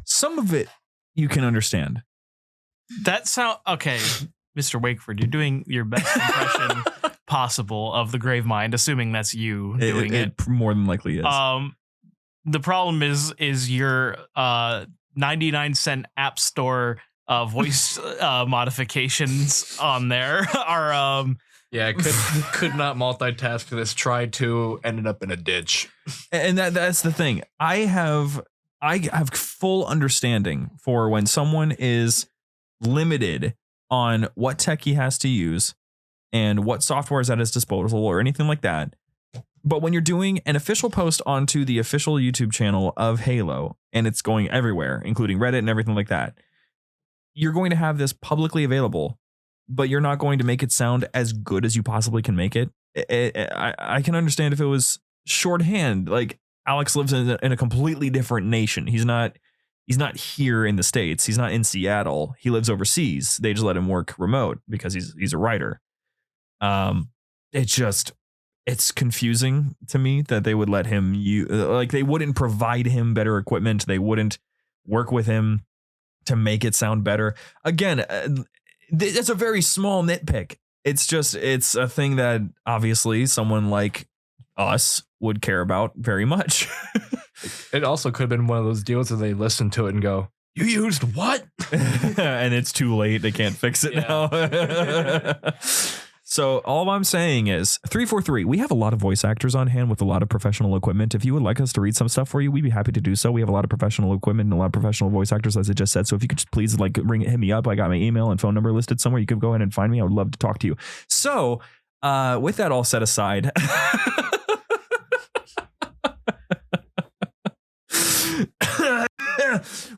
Some of it you can understand. That sound okay, Mr. Wakeford. You're doing your best impression possible of the Gravemind, assuming that's you doing it. It more than likely is. The problem is your 99-cent app store voice modifications on there are Yeah, I could not multitask this. Tried to, ended up in a ditch. And that's the thing. I have full understanding for when someone is limited on what tech he has to use and what software is at his disposal or anything like that. But when you're doing an official post onto the official YouTube channel of Halo and it's going everywhere, including Reddit and everything like that, you're going to have this publicly available, but you're not going to make it sound as good as you possibly can make it. I can understand if it was shorthand. Like Alex lives in a completely different nation. He's not here in the States. He's not in Seattle. He lives overseas. They just let him work remote because he's a writer. It's confusing to me that they would let him they wouldn't provide him better equipment. They wouldn't work with him to make it sound better. Again, it's a very small nitpick. It's a thing that obviously someone like us would care about very much. It also could have been one of those deals where they listen to it and go, "You used what?" And it's too late. They can't fix it now. So all I'm saying is 343, we have a lot of voice actors on hand with a lot of professional equipment. If you would like us to read some stuff for you, we'd be happy to do so. We have a lot of professional equipment and a lot of professional voice actors, as I just said. So if you could just please hit me up. I got my email and phone number listed somewhere. You could go ahead and find me. I would love to talk to you. So with that all set aside,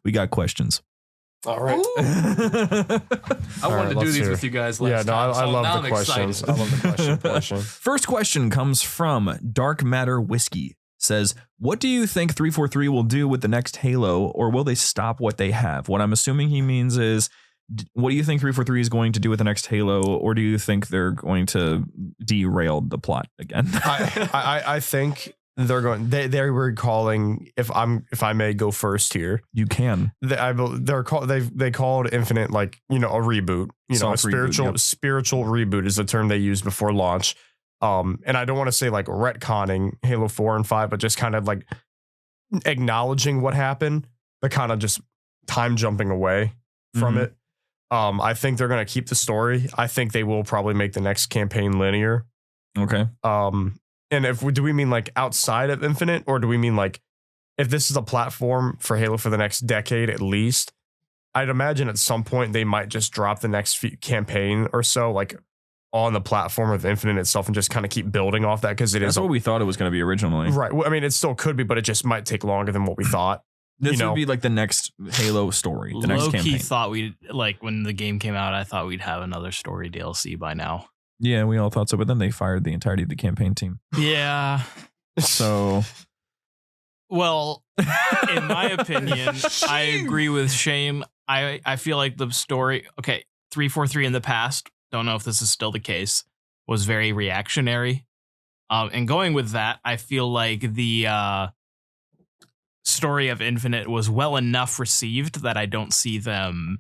we got questions. All right. I wanted to do these with you guys last time. I love the questions. I love the question portion. First question comes from Dark Matter Whiskey. Says, what do you think 343 will do with the next Halo, or will they stop what they have? What I'm assuming he means is, what do you think 343 is going to do with the next Halo, or do you think they're going to derail the plot again? I think they're going. They were calling. If I may go first here, you can. They called Infinite a reboot. A spiritual reboot is the term they used before launch. And I don't want to say retconning Halo 4 and 5, but just kind of acknowledging what happened, but kind of just time jumping away from it. I think they're going to keep the story. I think they will probably make the next campaign linear. Okay. And do we mean outside of Infinite, or do we mean if this is a platform for Halo for the next decade at least? I'd imagine at some point they might just drop the next campaign or so on the platform of Infinite itself and just kind of keep building off that, because that's what we thought it was going to be originally. Right. Well, I mean, it still could be, but it just might take longer than what we thought. This would be the next Halo story, the next campaign. Low-key thought we'd when the game came out, I thought we'd have another story DLC by now. Yeah, we all thought so, but then they fired the entirety of the campaign team. Yeah. So, well, in my opinion, I agree with Shane. I feel like the story, 343 in the past, don't know if this is still the case, was very reactionary. And going with that, I feel like the story of Infinite was well enough received that I don't see them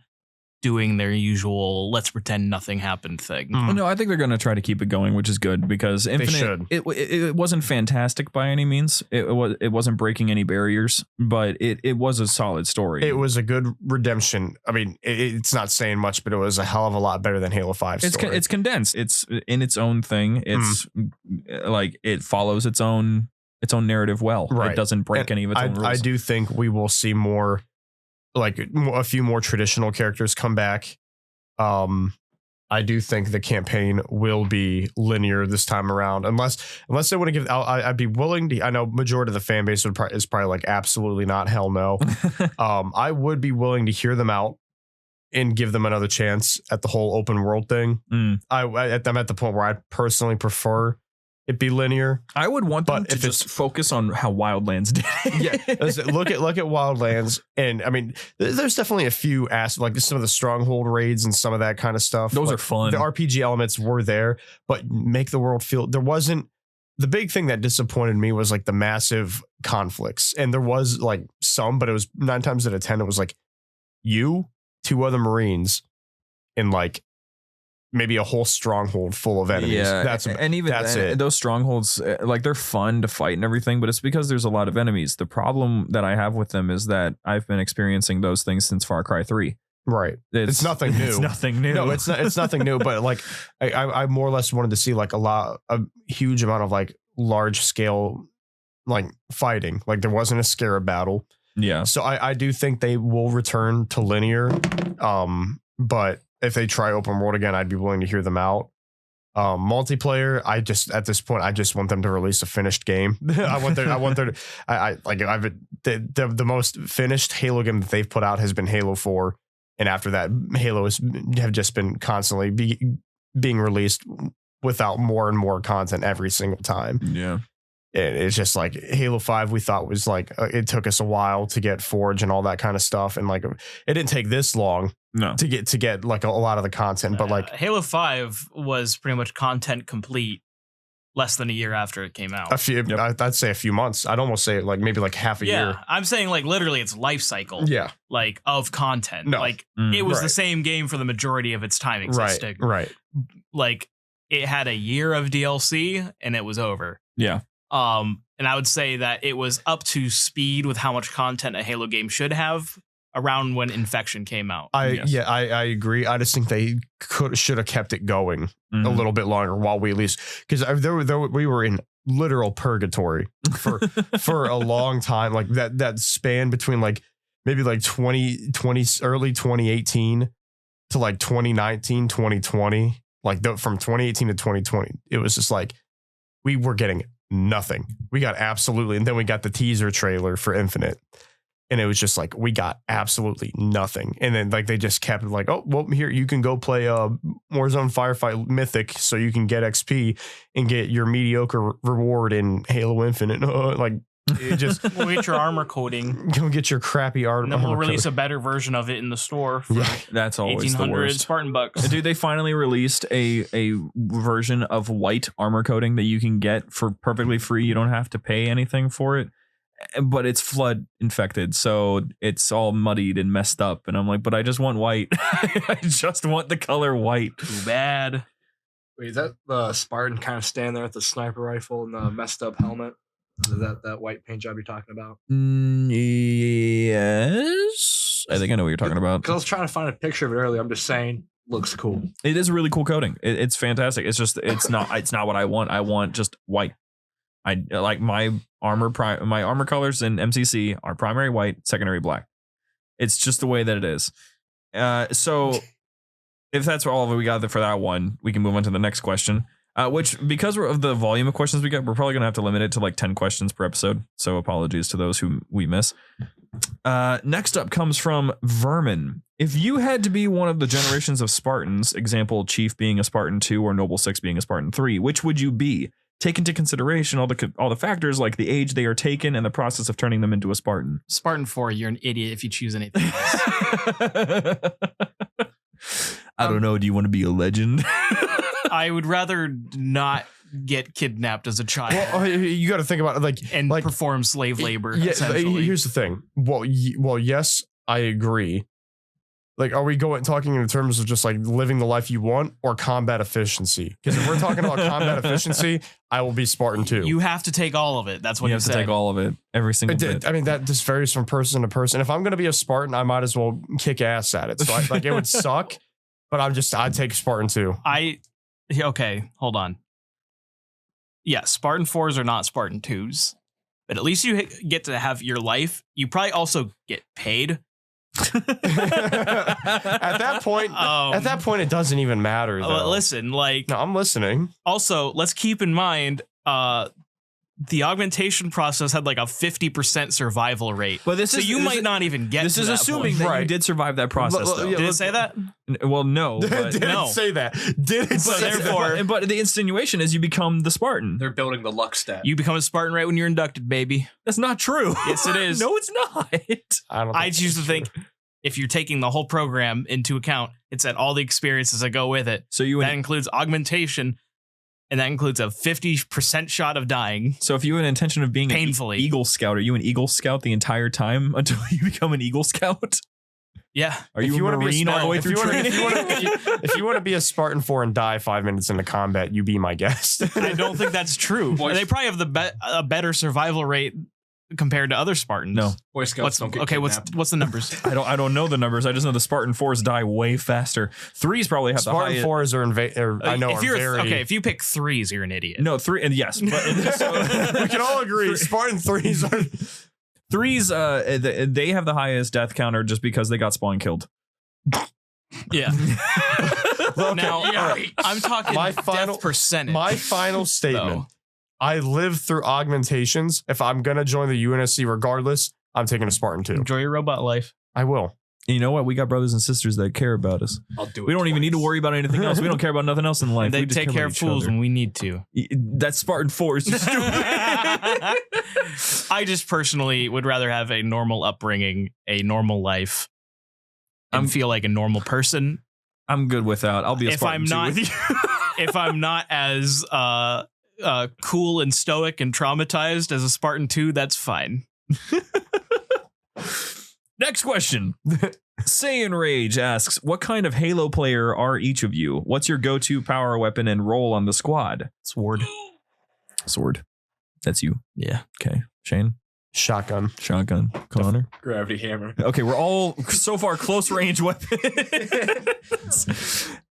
doing their usual let's pretend nothing happened thing. Well, no, I think they're going to try to keep it going, which is good, because Infinite, it wasn't fantastic by any means. It wasn't breaking any barriers, but it was a solid story. It was a good redemption. I mean, it's not saying much, but it was a hell of a lot better than Halo 5 story. It's condensed. It's in its own thing. It's it follows its own its own narrative well. Right. It doesn't break any of its own rules. I do think we will see more, like a few more traditional characters come back. I do think the campaign will be linear this time around, unless they want to give. I'd be willing to. I know majority of the fan base is probably like absolutely not, hell no. I would be willing to hear them out and give them another chance at the whole open world thing. I'm at the point where I personally prefer it be linear. I would want them to just focus on how Wildlands did. Yeah, look at Wildlands, and I mean, there's definitely a few like some of the stronghold raids and some of that kind of stuff. Those like, are fun. The RPG elements were there, but make the world feel there wasn't. The big thing that disappointed me was like the massive conflicts, and there was like some, but it was 9 times out of 10 it was like you, 2 other Marines, and like maybe a whole stronghold full of enemies. Yeah, that's it. Those strongholds, like they're fun to fight and everything, but it's because there's a lot of enemies. The problem that I have with them is that I've been experiencing those things since Far Cry 3. Right. It's nothing new. It's nothing new. No, it's nothing new. But like, I more or less wanted to see like a huge amount of like large scale like fighting. Like there wasn't a scarab battle. Yeah. So I do think they will return to linear. But if they try open world again, I'd be willing to hear them out. Multiplayer, at this point, I just want them to release a finished game. The most finished Halo game that they've put out has been Halo 4. And after that, Halo have just been constantly being released without more and more content every single time. Yeah. It's just like Halo 5 we thought was like, it took us a while to get Forge and all that kind of stuff. And like, it didn't take this long to get like a lot of the content, but like Halo 5 was pretty much content complete less than a year after it came out. I'd say a few months. I'd almost say like maybe like half a year. I'm saying like literally its life cycle. Yeah. Like of content. No. Like it was the same game for the majority of its time existing. Right. Like it had a year of DLC and it was over. Yeah. And I would say that it was up to speed with how much content a Halo game should have around when Infection came out. I agree. I just think they should have kept it going a little bit longer while we at least, because we were in literal purgatory for a long time. Like that span between like maybe like 2020 early 2018 to like 2019 2020, like from 2018 to 2020, it was just like we were getting nothing. We got absolutely, and then we got the teaser trailer for Infinite, and it was just like we got absolutely nothing. And then like they just kept like, oh well, here you can go play Warzone Firefight Mythic, so you can get XP and get your mediocre reward in Halo Infinite. Like it just we'll get your armor coating. Go get your crappy armor. And then we'll release a better version of it in the store for that's always 1,800 Spartan bucks. Dude, they finally released a version of white armor coating that you can get for perfectly free. You don't have to pay anything for it, but it's flood infected, so it's all muddied and messed up. And I'm like, but I just want white. I just want the color white. Too bad. Wait, is that the Spartan kind of standing there with the sniper rifle and the messed up helmet? Is that white paint job you're talking about? Yes. I think I know what you're talking about. Because I was trying to find a picture of it earlier. I'm just saying, looks cool. It is a really cool coating. It's fantastic. It's just it's not what I want. I want just white. I like my armor colors in MCC are primary white, secondary black. It's just the way that it is. So if that's all we got for that one, we can move on to the next question. Which, because of the volume of questions we got, we're probably going to have to limit it to like 10 questions per episode. So apologies to those who we miss. Next up comes from Vermin. If you had to be one of the generations of Spartans, example, Chief being a Spartan 2 or Noble 6 being a Spartan 3, which would you be? Take into consideration all the factors like the age they are taken and the process of turning them into a Spartan. Spartan 4, you're an idiot if you choose anything else. I don't know. Do you want to be a legend? I would rather not get kidnapped as a child. Well, you got to think about it, and perform slave labor. Yeah, essentially. Here's the thing. Well, yes, I agree. Like, are we talking in terms of just like living the life you want or combat efficiency? Because if we're talking about combat efficiency, I will be Spartan 2. You have to take all of it. That's what you have to take all of it. Every single bit. I mean, that just varies from person to person. If I'm going to be a Spartan, I might as well kick ass at it. So it would suck, but I'd take Spartan 2. Okay, hold on. Yeah, Spartan 4s are not Spartan 2s. but at least you get to have your life. You probably also get paid. At that point, it doesn't even matter. Though. Listen, like, no, I'm listening. Also, let's keep in mind, the augmentation process had like a 50% survival rate. But you might not even get. This is assuming that you did survive that process. Though. Did it say that? Well, no. But Didn't say that. Didn't So say therefore, that. but the insinuation is you become the Spartan. They're building the luck stat. you become a Spartan right when you're inducted, baby. That's not true. Yes, it is. No, it's not. I choose to think if you're taking the whole program into account, it's at all the experiences that go with it. So that includes augmentation. And that includes a 50% shot of dying. So if you have an intention of being painfully an Eagle Scout, are you an Eagle Scout the entire time until you become an Eagle Scout? Yeah. Are you a Marine all the way through training? If you want to be a Spartan 4 and die 5 minutes into combat, you be my guest. I don't think that's true. They probably have a better survival rate compared to other Spartans. No. Boy Scouts don't get kidnapped. What's the numbers? I don't know the numbers. I just know the Spartan 4s die way faster. 3s probably have Spartan the highest. 4s if you pick 3s, you're an idiot. No, 3 and yes, but we can all agree Spartan 3s are 3s. They have the highest death counter just because they got spawn killed. Yeah. Now I'm talking my death percentage. My final statement. I lived through augmentations. If I'm going to join the UNSC regardless, I'm taking a Spartan 2. Enjoy your robot life. I will. You know what? We got brothers and sisters that care about us. I'll do it. We don't even need to worry about anything else. We don't care about nothing else in life. They We just take care of fools when we need to. That Spartan 4 is just stupid. I just personally would rather have a normal upbringing, a normal life, and feel like a normal person. I'm good without. I'll be a Spartan 2 with you. If I'm not as cool and stoic and traumatized as a Spartan 2, that's fine. Next question. Saiyan Rage asks, what kind of Halo player are each of you? What's your go-to power weapon and role on the squad? Sword. That's you. Yeah. Okay. Shane? Shotgun. Connor? Gravity hammer. Okay, we're all so far close range weapons.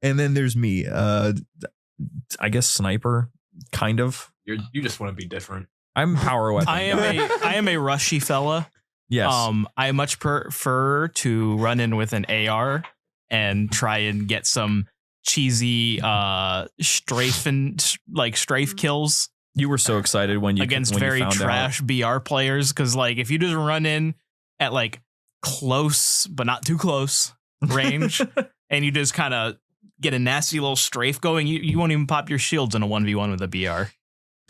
And then there's me. I guess sniper, kind of. You just want to be different. I'm power weapon. I am a rushy fella. Yes. I much prefer to run in with an AR and try and get some cheesy strafe kills. You were so excited when you against when very you found trash out. BR players, because like if you just run in at like close but not too close range and you just kind of get a nasty little strafe going, you won't even pop your shields in a 1v1 with a BR.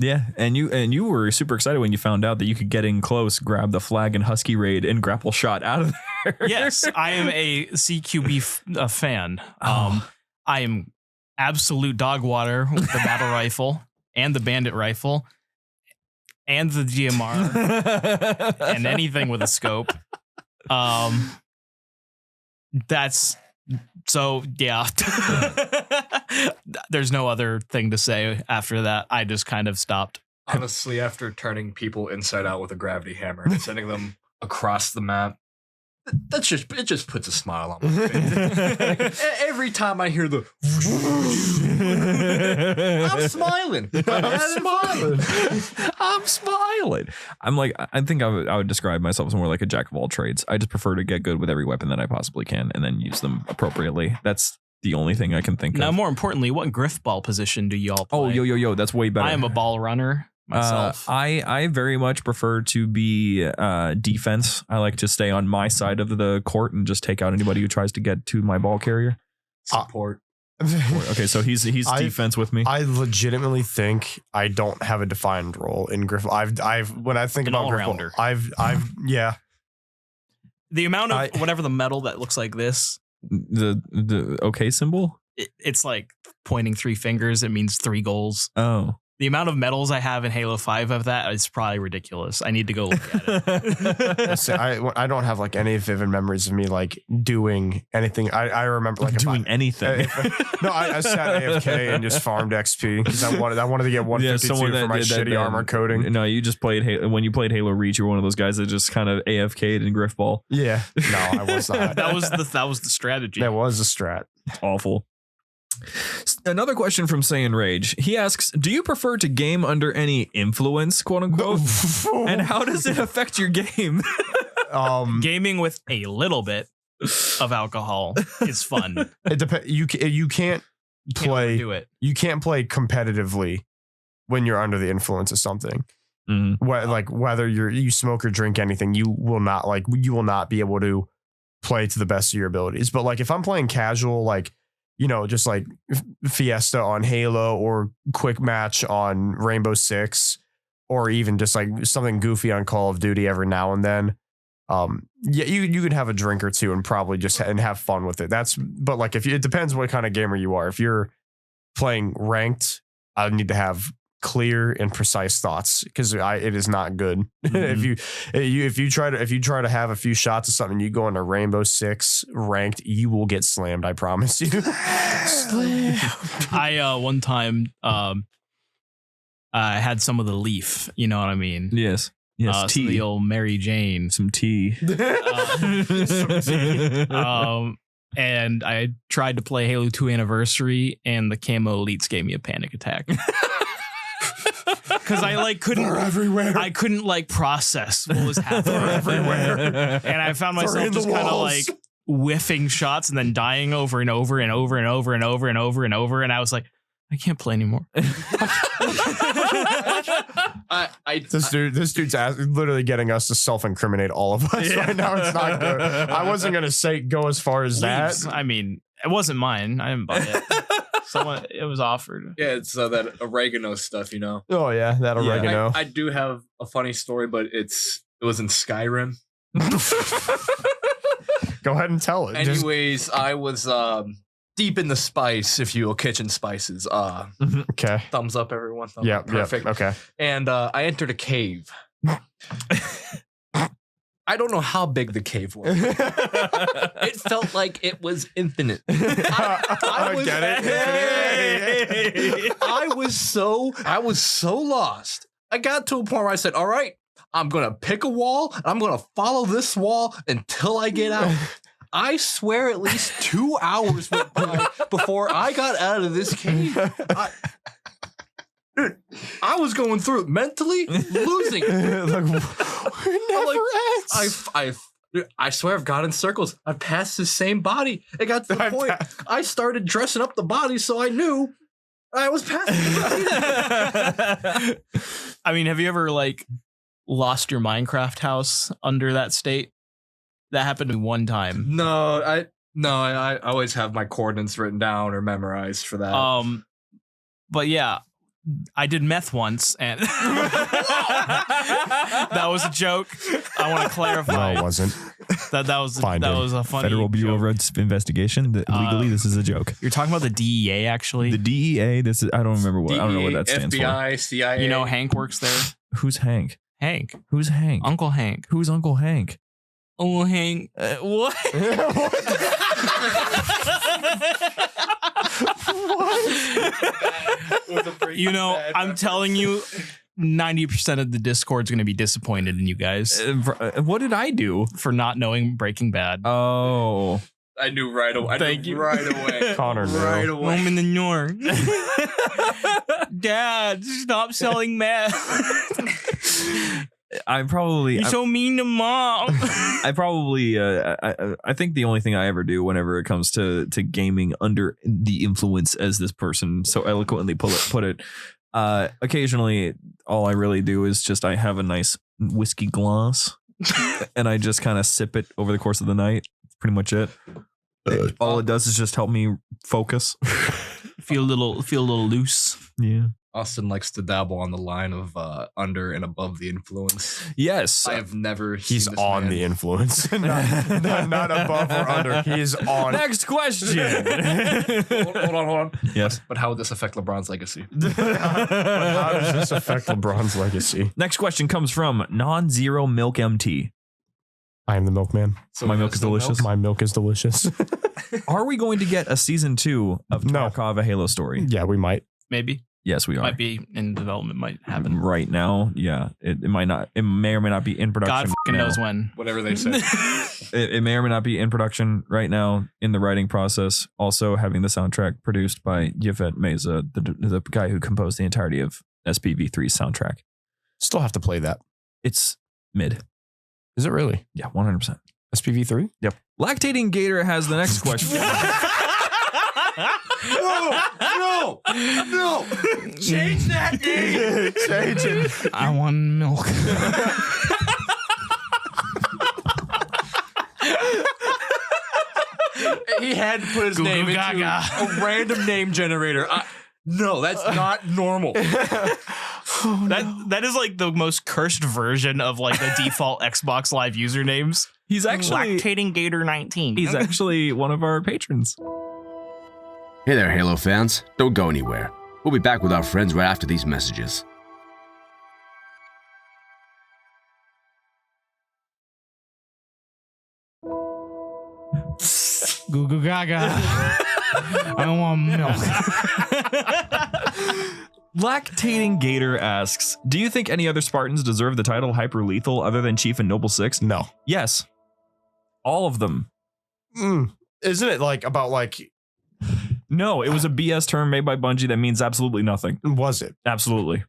Yeah, and you were super excited when you found out that you could get in close, grab the flag and husky raid and grapple shot out of there. Yes, I am a CQB fan. I am absolute dog water with the battle rifle and the bandit rifle and the GMR and anything with a scope. That's so yeah. There's no other thing to say after that. I just kind of stopped. Honestly, after turning people inside out with a gravity hammer and sending them across the map, it just puts a smile on my face. Every time I hear the I'm smiling. I'm like, I think I would describe myself as more like a jack of all trades. I just prefer to get good with every weapon that I possibly can and then use them appropriately. That's the only thing I can think now, of. more importantly, what griff ball position do y'all play? Oh, yo, that's way better. I am a ball runner myself. I very much prefer to be defense. I like to stay on my side of the court and just take out anybody who tries to get to my ball carrier. Support. Okay, so he's defense with me. I legitimately think I don't have a defined role in griff. I've when I think An about griff, all-rounder. I've yeah. The amount of whatever the metal that looks like this, The okay symbol. it's like pointing 3 fingers. It means 3 goals. Oh. The amount of medals I have in Halo 5 of that is probably ridiculous. I need to go look at it. Listen, I don't have like any vivid memories of me like doing anything. I remember like doing anything. I sat AFK and just farmed XP because I wanted to get 152 for my shitty armor coating. No, you just played when you played Halo Reach. You were one of those guys that just kind of AFK'd and griffball. Yeah, no, I was not. that was the strategy. That was a strat. Awful. Another question from Saiyan Rage. He asks, do you prefer to game under any influence, quote unquote? And how does it affect your game? Gaming with a little bit of alcohol is fun. It depends. You can't play. Do it. You can't play competitively when you're under the influence of something. Whether you smoke or drink anything, you will not be able to play to the best of your abilities. But like if I'm playing casual, like, you know, just like Fiesta on Halo or quick match on Rainbow Six, or even just like something goofy on Call of Duty every now and then. Yeah, you could have a drink or two and probably just have fun with it. But like it depends what kind of gamer you are. If you're playing ranked, I need to have clear and precise thoughts, because it is not good. If you try to have a few shots of something, you go into Rainbow Six ranked, you will get slammed. I promise you. I one time I had some of the leaf. You know what I mean? Yes. Yes, tea. The old Mary Jane. Some tea. And I tried to play Halo 2 Anniversary, and the camo elites gave me a panic attack. Because I couldn't like process what was happening everywhere. And I found myself just kind of like whiffing shots and then dying over and over and over and over and over and over and over. And I was like, I can't play anymore. This dude's literally getting us to self-incriminate all of us right now. It's not good. I wasn't gonna go as far as that. I mean, it wasn't mine. I didn't buy it. It was offered. Yeah, it's that oregano stuff, you know. Oh yeah, that oregano. I do have a funny story, but it was in Skyrim. Go ahead and tell it. Anyways, I was deep in the spice, if you will, kitchen spices. Okay. Thumbs up, everyone. Yeah, perfect. Okay. And I entered a cave. I don't know how big the cave was. It felt like it was infinite. I was so lost. I got to a point where I said, all right, I'm going to pick a wall. And I'm going to follow this wall until I get out. I swear at least 2 hours went by before I got out of this cave. I was going through it mentally, losing it. I swear I've got in circles. I've passed the same body. It got to the point I started dressing up the body so I knew I was passing the body. I mean, have you ever like lost your Minecraft house under that state? That happened to me one time. No, I always have my coordinates written down or memorized for that. But yeah, I did meth once, and that was a joke. I want to clarify. No, it wasn't. That was a funny Federal Bureau of Investigation. Legally, this is a joke. You're talking about the DEA, actually. The DEA. I don't remember what. I don't know what that stands FBI, for. CIA. You know, Hank works there. Who's Hank? Hank. Who's Hank? Uncle Hank. Who's Uncle Hank? Oh, Hank. What? You know, I'm telling you, 90% of the Discord's going to be disappointed in you guys. What did I do? For not knowing Breaking Bad. Oh. I knew right away. Thank you. Right away. Connor knew. Right away. Home in the north. Dad, stop selling meth. I'm probably You're so mean to mom. I probably I think the only thing I ever do whenever it comes to gaming under the influence, as this person so eloquently put it, occasionally all I really do is just I have a nice whiskey glass and I just kind of sip it over the course of the night. That's pretty much it. All it does is just help me focus. feel a little loose. Yeah. Austin likes to dabble on the line of under and above the influence. Yes. I have never He's seen this on man. the influence. not above or under. He is on. Next question. Hold on. Yes. But how would this affect LeBron's legacy? But how does this affect LeBron's legacy? Next question comes from Non-Zero Milk MT. I am the milkman. So My milk is delicious. My milk is delicious. Are we going to get a season 2 of No. Tarkov, a Halo story? Yeah, we might. Maybe. Yes, we are. Might be in development, might happen. Right now, yeah. It might not. It may or may not be in production. God fucking knows when. Whatever they say. It may or may not be in production right now in the writing process. Also having the soundtrack produced by Jafet Meza, the guy who composed the entirety of SPV3's soundtrack. Still have to play that. It's mid. Is it really? Yeah, 100%. SPV3? Yep. Lactating Gator has the next question. No. Change that name. Change it. I want milk. He had to put his name into a random name generator. No, that's not normal. That is like the most cursed version of like the default Xbox Live usernames. He's actually Lactating Gator 19. He's actually one of our patrons. Hey there, Halo fans. Don't go anywhere. We'll be back with our friends right after these messages. Goo goo gaga. I want milk. Lactating Gator asks, do you think any other Spartans deserve the title Hyper Lethal other than Chief and Noble Six? No. Yes. All of them. Isn't it like about like... No, it was a BS term made by Bungie that means absolutely nothing. Was it? Absolutely.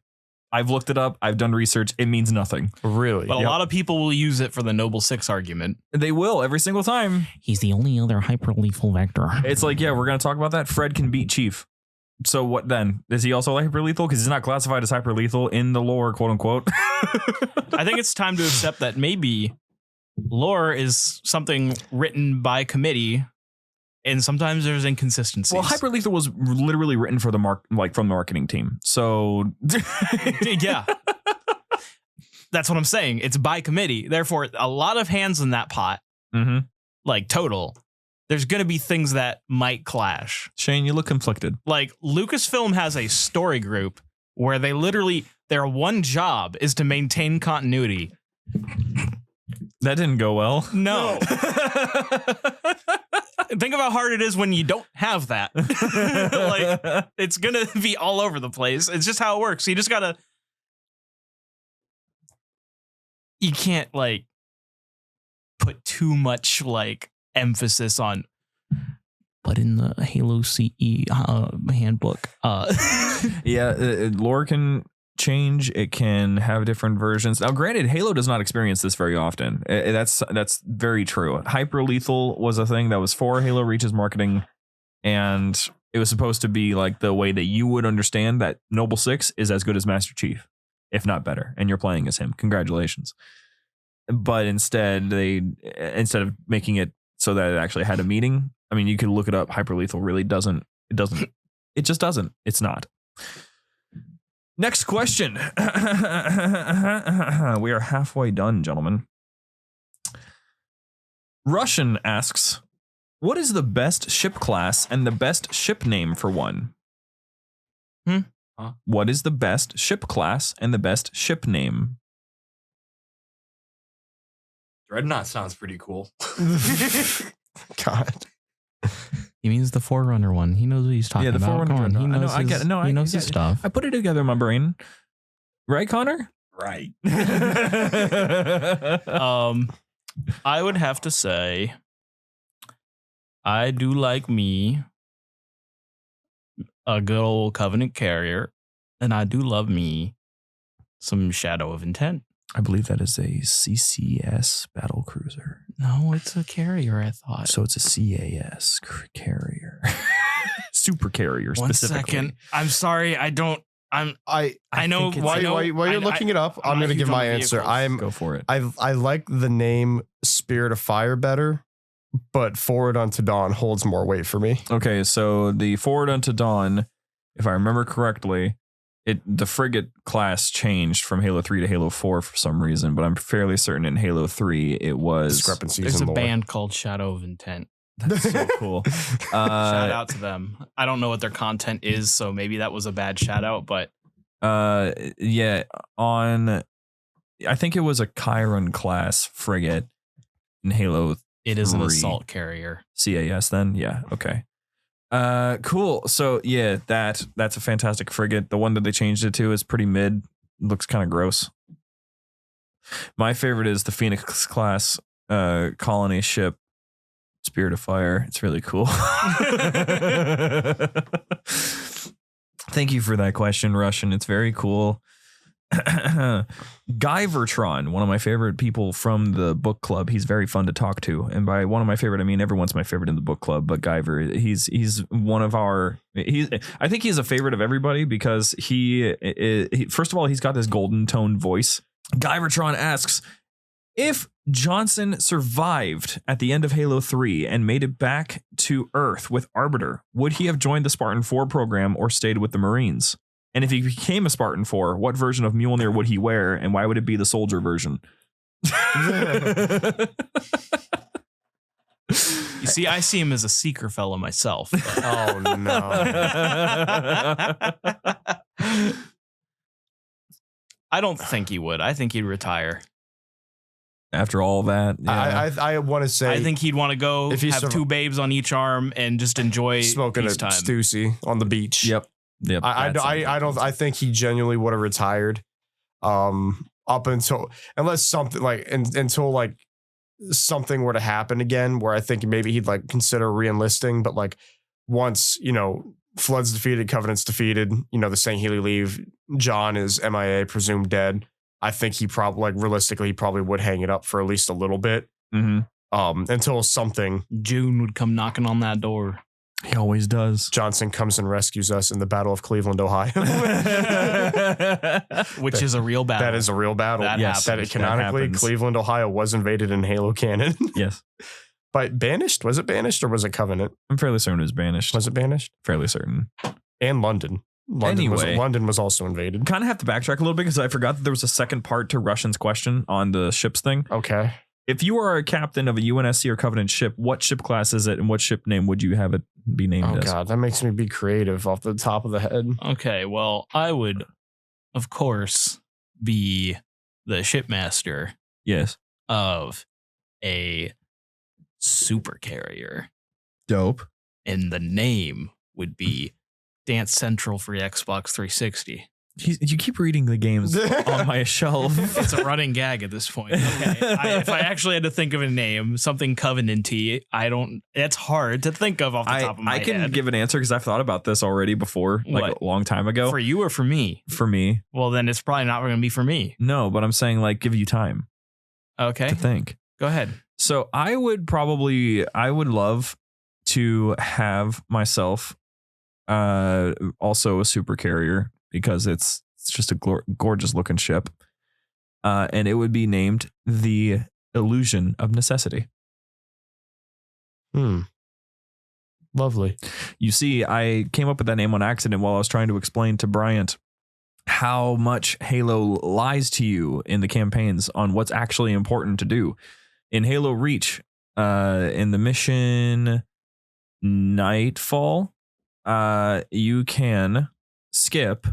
I've looked it up. I've done research. It means nothing. Really? But a lot of people will use it for the Noble Six argument. They will every single time. He's the only other hyper lethal vector. It's like, yeah, we're going to talk about that. Fred can beat Chief. So what then? Is he also hyper lethal? Because he's not classified as hyper lethal in the lore, quote unquote. I think it's time to accept that maybe lore is something written by committee, and sometimes there's inconsistencies. Well, hyper lethal was literally written for the from the marketing team. So yeah. That's what I'm saying. It's by committee. Therefore, a lot of hands in that pot, like total. There's going to be things that might clash. Shane, you look conflicted. Like Lucasfilm has a story group where they literally, their one job is to maintain continuity. That didn't go well. No. Think of how hard it is when you don't have that. Like, it's going to be all over the place. It's just how it works. You just got to, you can't like put too much like emphasis on, but in the Halo CE handbook, lore can change. It can have different versions. Now, granted, Halo does not experience this very often. That's very true. Hyper lethal was a thing that was for Halo Reach's marketing, and it was supposed to be like the way that you would understand that Noble Six is as good as Master Chief, if not better, and you're playing as him. Congratulations. But instead of making it so that it actually had a meaning, I mean, you could look it up. Hyper lethal really doesn't. It just doesn't. It's not. Next question. We are halfway done, gentlemen. Russian asks, what is the best ship class and the best ship name for one? What is the best ship class and the best ship name? Dreadnought sounds pretty cool. God. he means the Forerunner one. He knows what he's talking Yeah, the about. Forerunner. Come on, he knows I get it. No, he knows get his it. stuff. I put it together in my brain. Right, Connor? Right. I would have to say, I do like me a good old Covenant carrier, and I do love me some Shadow of Intent. I believe that is a CCS battle cruiser. No, it's a carrier, I thought. So it's a CAS carrier. Super carrier One specifically. second. I'm sorry. I know While you're looking it up, I'm going to give my answer. Go for it. I like the name Spirit of Fire better, but Forward Unto Dawn holds more weight for me. Okay, so the Forward Unto Dawn, if I remember correctly, the frigate class changed from Halo 3 to Halo 4 for some reason, but I'm fairly certain in Halo 3 it was Discrepancies. there's in a lore. band called Shadow of Intent. That's so cool. Shout out to them. I don't know what their content is, so maybe that was a bad shout out, but yeah, I think it was a Chiron class frigate in Halo. it is an 3. assault carrier. CAS then? Yeah, okay. Cool. So yeah, that's a fantastic frigate. The one that they changed it to is pretty mid. Looks kind of gross. My favorite is the Phoenix class colony ship, Spirit of Fire. It's really cool. Thank you for that question, Russian. It's very cool. Guyvertron, one of my favorite people from the book club. He's very fun to talk to, and by one of my favorite, I mean everyone's my favorite in the book club. But Guyver, he's one of our. I think he's a favorite of everybody because he first of all, he's got this golden tone voice. Guyvertron asks, if Johnson survived at the end of Halo 3 and made it back to Earth with Arbiter, would he have joined the Spartan 4 program or stayed with the Marines? And if he became a Spartan 4, what version of Mjolnir would he wear, and why would it be the soldier version? You see, I see him as a seeker fellow myself. Oh, no. I don't think he would. I think he'd retire. After all that, yeah. I want to say... I think he'd want to go have 2 babes on each arm and just enjoy smoking a peacetime. Stussy on the beach. Yep. I think he genuinely would have retired. Up until unless something like until like something were to happen again, where I think maybe he'd like consider re-enlisting. But like once Flood's defeated, Covenant's defeated, the St. Healy leave, John is MIA, presumed dead. I think he probably realistically he probably would hang it up for at least a little bit. Until something. June would come knocking on that door. He always does. Johnson comes and rescues us in the Battle of Cleveland, Ohio. Which is a real battle. That is a real battle. Yes. Canonically, Cleveland, Ohio was invaded in Halo canon. Yes. But banished? Was it banished or was it Covenant? I'm fairly certain it was banished. Was it banished? Fairly certain. And London. London was also invaded. Kind of have to backtrack a little bit because I forgot that there was a second part to Russian's question on the ships thing. Okay. If you are a captain of a UNSC or Covenant ship, what ship class is it and what ship name would you have it be named as? Oh, God, that makes me be creative off the top of the head. Okay, well, I would, of course, be the shipmaster Yes. of a super carrier. Dope. And the name would be Dance Central for Xbox 360. You keep reading the games on my shelf. It's a running gag at this point. Okay. If I actually had to think of a name, something Covenant-y, it's hard to think of off the top of my head. I can give an answer because I've thought about this already before, like a long time ago. For you or for me? For me. Well, then it's probably not going to be for me. No, but I'm saying like give you time. Okay. To think. Go ahead. So I would love to have myself also a super carrier because it's just a gorgeous looking ship. And it would be named the Illusion of Necessity. Lovely. You see, I came up with that name on accident while I was trying to explain to Bryant how much Halo lies to you in the campaigns on what's actually important to do. In Halo Reach, in the mission Nightfall, you can skip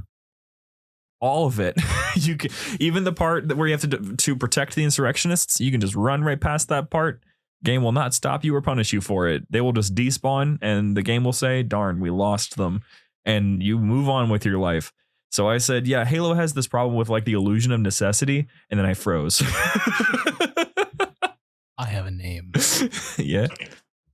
all of it. You can, even the part where you have to protect the insurrectionists, you can just run right past that part. Game will not stop you or punish you for it. They will just despawn and the game will say, darn, we lost them. And you move on with your life. So I said, yeah, Halo has this problem with like the illusion of necessity. And then I froze. I have a name. Yeah.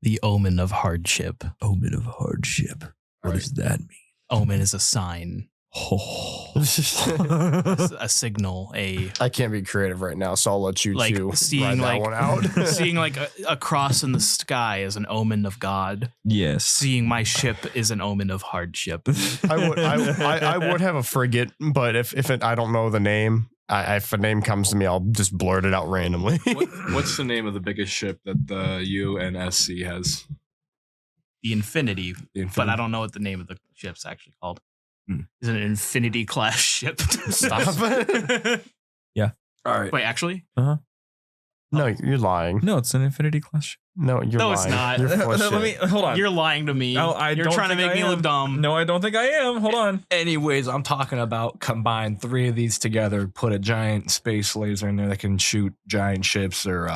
The Omen of Hardship. Omen of Hardship. What does that mean? Omen is a sign. Oh. A signal, I can't be creative right now, so I'll let you seeing ride that one out. Seeing like a cross in the sky is an omen of God. Yes. Seeing my ship is an omen of hardship. I would have a frigate, but if I don't know the name, if a name comes to me, I'll just blurt it out randomly. What's the name of the biggest ship that the UNSC has? The Infinity, but I don't know what the name of the ship's actually called. Is it an Infinity class ship? Stop. Yeah. All right. Wait, actually? No, you're lying. No, it's an Infinity class ship. No, you're No, lying. it's not. You're full of Let me shit. hold on. You're lying to me. No, I You're don't trying to think make I me look am. dumb. No, I don't think I am. Hold on. Anyways, I'm talking about combine 3 of these together, put a giant space laser in there that can shoot giant ships or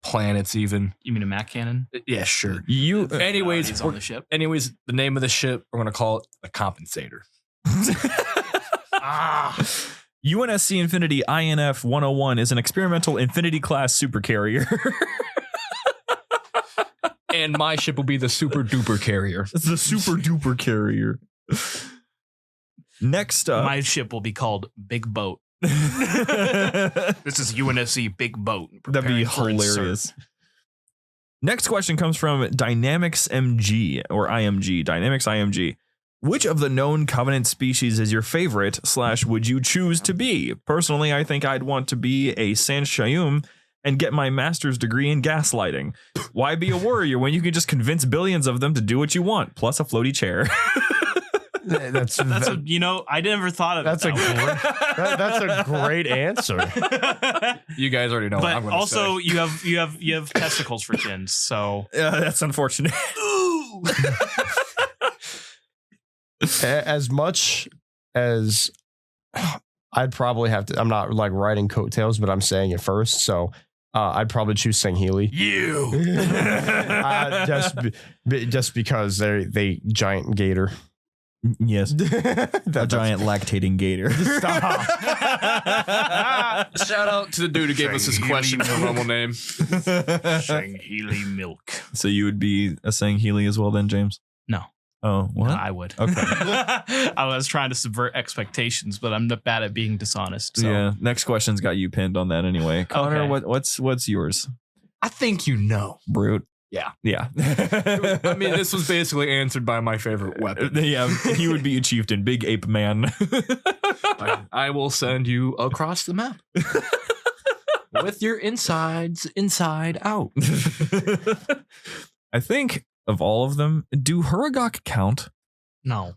planets even. You mean a Mac cannon? Yeah, sure. Anyways, Anyways, on the ship. the name of the ship, we're going to call it the Compensator. UNSC Infinity INF 101 is an experimental Infinity-class supercarrier. And my ship will be the Super Duper Carrier. It's the super duper carrier. Next up. My ship will be called Big Boat. This is UNSC Big Boat. That'd be preparing for insert. hilarious. Next question comes from Dynamics MG or IMG. Dynamics IMG. Which of the known Covenant species is your favorite / would you choose to be? Personally, I think I'd want to be a San Shayum and get my master's degree in gaslighting. Why be a warrior when you can just convince billions of them to do what you want, plus a floaty chair? That's I never thought of that's it. that's a great answer. You guys already know what I'm But going to say. also, you have testicles for chins, so That's unfortunate. As much as I'd probably have to, I'm not like writing coattails, but I'm saying it first. So I'd probably choose Sangheili. Just because they giant gator. Yes. A giant lactating gator. Stop. Shout out to the dude who gave us his question for Rumble name. Sangheili milk. So you would be a Sangheili as well then, James? No. Oh, what? No, I would. Okay. I was trying to subvert expectations, but I'm not bad at being dishonest. So. Yeah. Next question's got you pinned on that anyway. Connor, Okay. what's yours? I think you know. Brute. Yeah. Yeah. I mean, this was basically answered by my favorite weapon. Yeah, he would be a chieftain, big ape man. I will send you across the map. With your insides inside out. I think of all of them, do Huragok count? No,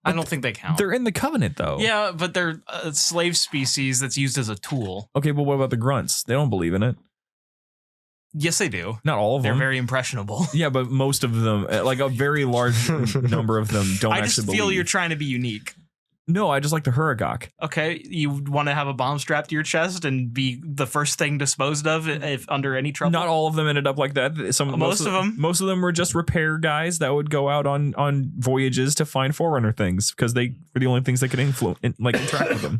I don't think they count. They're in the Covenant, though. Yeah, but they're a slave species that's used as a tool. Okay, but what about the grunts? They don't believe in it. Yes, they do. Not all of They're them. very impressionable. Yeah, but most of them, like a very large number of them, don't I actually just believe. feel you're trying to be unique. No, I just like the Huragok. Okay, you want to have a bomb strapped to your chest and be the first thing disposed of if under any trouble? Not all of them ended up like that. Most of them. Most of them were just repair guys that would go out on voyages to find Forerunner things because they were the only things that could interact with them.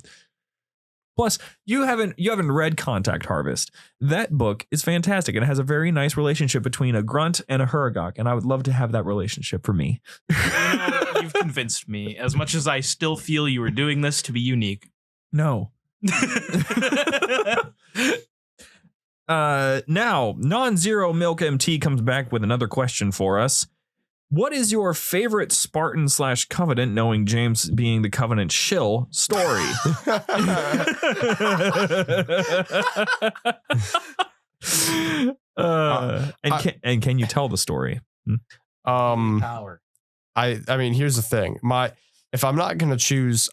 Plus, you haven't read Contact Harvest. That book is fantastic and it has a very nice relationship between a grunt and a Huragok, and I would love to have that relationship for me. You've convinced me. As much as I still feel you were doing this to be unique. No. Now, Non-Zero Milk MT comes back with another question for us. What is your favorite Spartan / Covenant, knowing James being the Covenant shill, story? And can you tell the story? Power. I mean, here's the thing. If I'm not gonna choose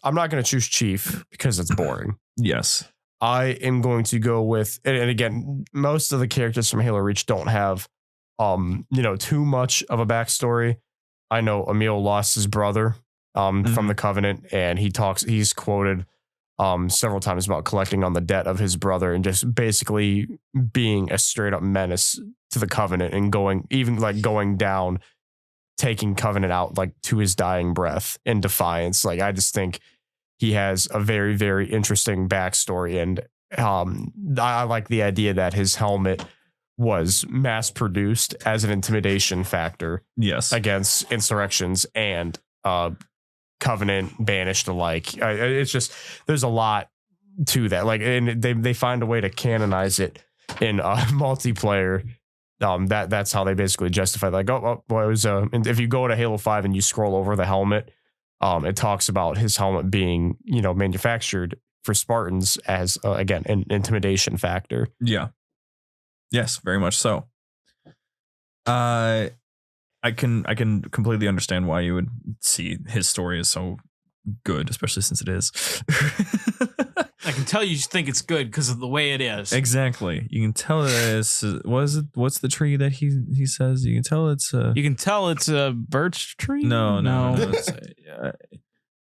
Chief because it's boring. Yes. I am going to go with, and again, most of the characters from Halo Reach don't have too much of a backstory. I know Emil lost his brother from the Covenant, and he's quoted several times about collecting on the debt of his brother and just basically being a straight up menace to the Covenant and going down, taking Covenant out like to his dying breath in defiance. Like, I just think he has a very, very interesting backstory, and I like the idea that his helmet was mass produced as an intimidation factor. Yes. Against insurrections and Covenant banished alike. It's just, there's a lot to that. Like, and they find a way to canonize it in multiplayer. That's how they basically justify. Like, it was. And if you go to Halo 5 and you scroll over the helmet, it talks about his helmet being, manufactured for Spartans as again an intimidation factor. Yeah. Yes, very much so. I can completely understand why you would see his story as so good, especially since it is. I can tell you think it's good because of the way it is. Exactly. You can tell it's what's the tree that he says? You can tell it's a You can tell it's a birch tree. no. It's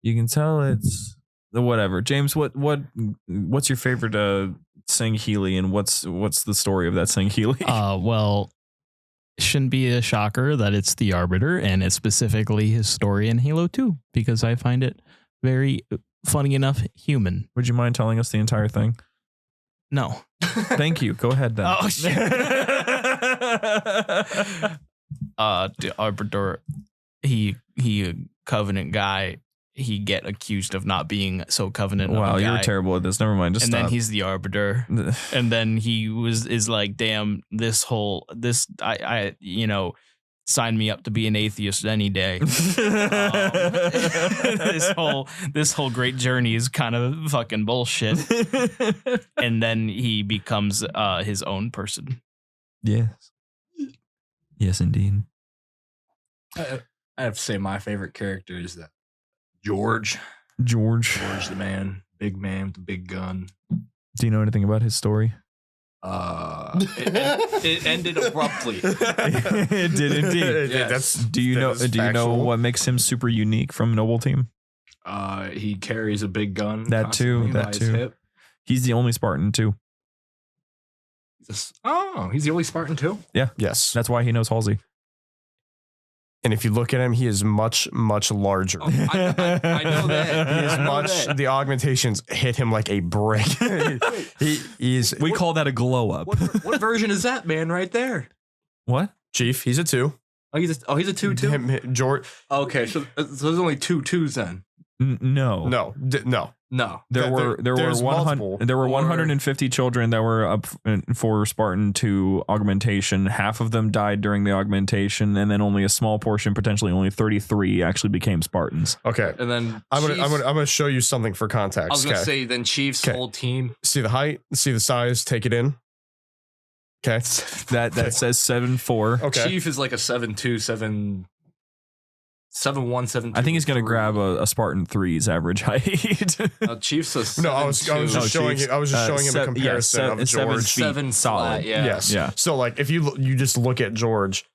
you can tell it's whatever. James, what's your favorite Sangheili, and what's the story of that Sangheili? Well, it shouldn't be a shocker that it's the Arbiter, and it's specifically his story in Halo 2 because I find it very funny enough human. Would you mind telling us the entire thing? No. Thank you. Go ahead then. Oh shit. The Arbiter, he a Covenant guy. He get accused of not being so Covenant. Wow, of a you're guy. terrible at this. Never mind. Just And stop. then he's the Arbiter. And then he is like, damn, I sign me up to be an atheist any day. This whole great journey is kind of fucking bullshit. And then he becomes his own person. Yes. Yes, indeed. I have to say my favorite character is that George the man with the big gun. Do you know anything about his story? It ended abruptly. It did indeed. Yes. Do you know what makes him super unique from Noble Team? He carries a big gun. That too. constantly by his hip. He's the only Spartan too. He's the only Spartan too? Yeah. Yes. That's why he knows Halsey. And if you look at him, he is much, much larger. I know that. He is much. The augmentations hit him like a brick. he is. We call that a glow up. What version is that man right there? What? Chief. He's a 2. Oh, he's a 2 too? George. Okay, so there's only 2 2s then. No. No. No. There were there's multiple. 150 children that were up for Spartan 2 augmentation. Half of them died during the augmentation, and then only a small portion, potentially only 33, actually became Spartans. Okay. And then I'm gonna show you something for context. I was gonna okay? say then Chief's whole team. See the height, see the size, take it in. Okay. That says 7'4". Okay. Chief is like a 7'2", 7'1", 7'2". I think he's gonna grab a Spartan 3's average height. Chief's a 7'2". No, I was just showing him. I was just showing him a comparison of George. 7 solid. flat, yeah. Yes. Yeah. So like, if you just look at George,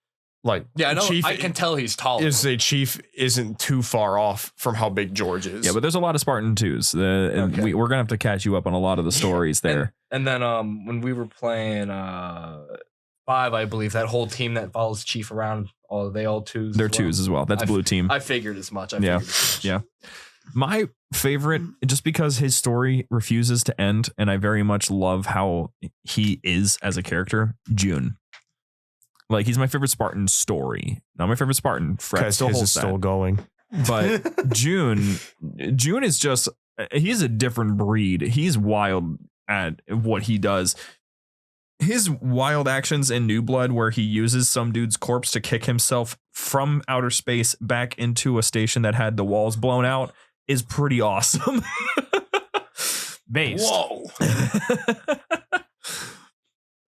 like Yeah, I know. Chief I can tell he's tall. is a Chief isn't too far off from how big George is. Yeah, but there's a lot of Spartan 2s. And Okay. we're gonna have to catch you up on a lot of the stories there. And then when we were playing 5, I believe that whole team that follows Chief around, they all 2s. They're as well. 2s as well. That's blue team. I figured as much. Yeah. My favorite, just because his story refuses to end, and I very much love how he is as a character, June. Like, he's my favorite Spartan story. Not my favorite Spartan. Fred because still his holds is that. still going. But June is just, he's a different breed. He's wild at what he does. His wild actions in New Blood, where he uses some dude's corpse to kick himself from outer space back into a station that had the walls blown out, is pretty awesome. Based. Whoa.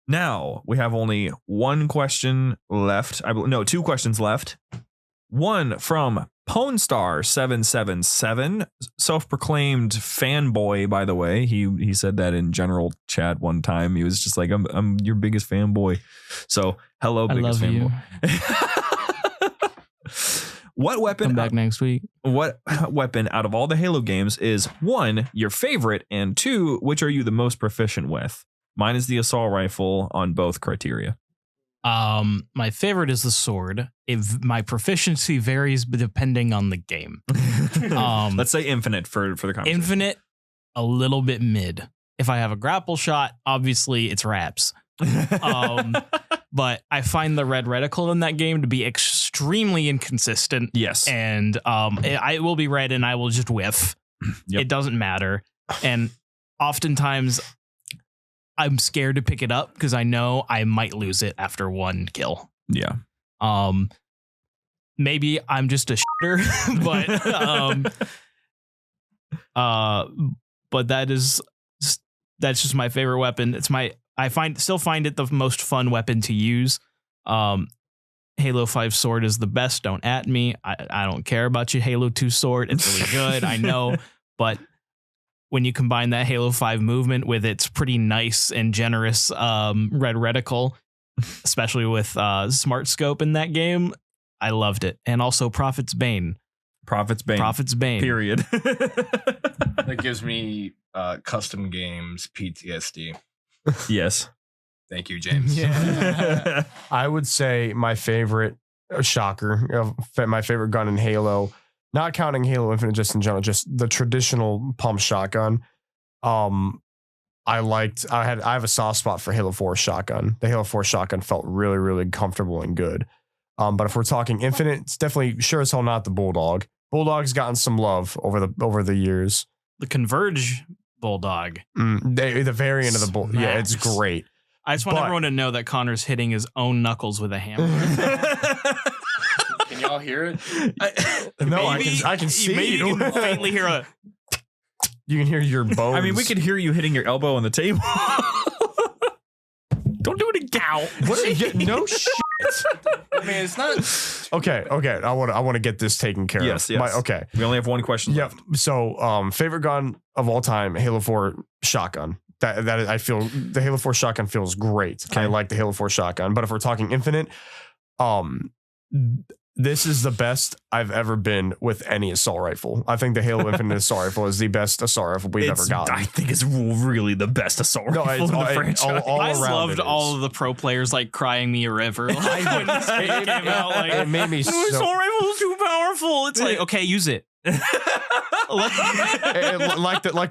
Now we have only one question left. Two questions left. One from Ponstar777, self-proclaimed fanboy, by the way. He said that in general chat one time. He was just like, I'm your biggest fanboy. So hello, I biggest love you. fanboy. What weapon? Come back next week. What weapon out of all the Halo games is 1, your favorite, and 2, which are you the most proficient with? Mine is the assault rifle on both criteria. My favorite is the sword. My proficiency varies depending on the game. Let's say infinite for the conversation. Infinite, a little bit mid. If I have a grapple shot, obviously it's wraps. But I find the red reticle in that game to be extremely inconsistent. Yes. And it will be red and I will just whiff. Yep. It doesn't matter. And oftentimes I'm scared to pick it up because I know I might lose it after one kill. Yeah. Maybe I'm just a shitter, but that's just my favorite weapon. I still find it the most fun weapon to use. Halo 5 sword is the best. Don't at me. I don't care about your Halo 2 sword. It's really good. I know, but when you combine that Halo 5 movement with its pretty nice and generous red reticle, especially with smart scope in that game, I loved it. And also Prophet's Bane. Prophet's Bane. Period. That gives me custom games PTSD. Yes. Thank you, James. Yeah. I would say my favorite my favorite gun in Halo, not counting Halo Infinite, just in general, just the traditional pump shotgun. I have a soft spot for Halo 4 shotgun. The Halo 4 shotgun felt really, really comfortable and good. But if we're talking Infinite, it's definitely sure as hell not the Bulldog. Bulldog's gotten some love over the years. The Converge Bulldog. The variant of the Bulldog. Yeah, it's great. I just want everyone to know that Connor's hitting his own knuckles with a hammer. Can y'all hear it? No, I can see. Maybe you can faintly hear a... You can hear your bones. I mean, we could hear you hitting your elbow on the table. Don't do it again. No shit. I mean, it's not... Okay. I want to get this taken care of. Yes. Okay. We only have one question left. So, favorite gun of all time, Halo 4 shotgun. That I feel the Halo 4 shotgun feels great. Okay. I like the Halo 4 shotgun. But if we're talking Infinite, this is the best I've ever been with any assault rifle. I think the Halo Infinite assault rifle is the best assault rifle we've ever gotten. I think it's really the best assault rifle in the franchise. I loved all of the pro players like crying me a river. Like, when this game came out, like, it made me so... assault rifle is too powerful. It's like, okay, use it. like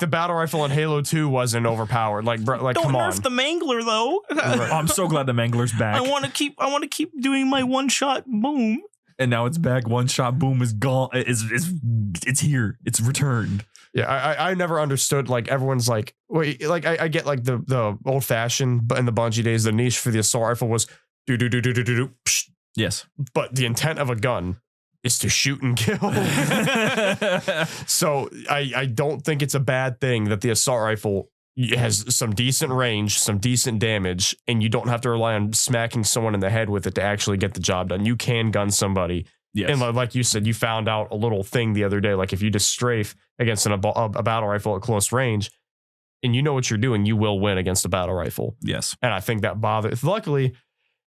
the battle rifle in Halo 2 wasn't overpowered. Like, bro, don't come on. nerf the Mangler though. Right. I'm so glad the Mangler's back. I want to keep doing my one shot boom. And now it's back. One shot boom is gone. It's here. It's returned. Yeah, I never understood. Like everyone's like, wait, like I get like the old fashioned, but in the Bungie days, the niche for the assault rifle was do. Yes, but the intent of a gun is to shoot and kill. So I don't think it's a bad thing that the assault rifle has some decent range, some decent damage, and you don't have to rely on smacking someone in the head with it to actually get the job done. You can gun somebody. Yes. And like you said, you found out a little thing the other day. Like if you just strafe against a battle rifle at close range and you know what you're doing, you will win against a battle rifle. Yes. And I think that bothers. Luckily,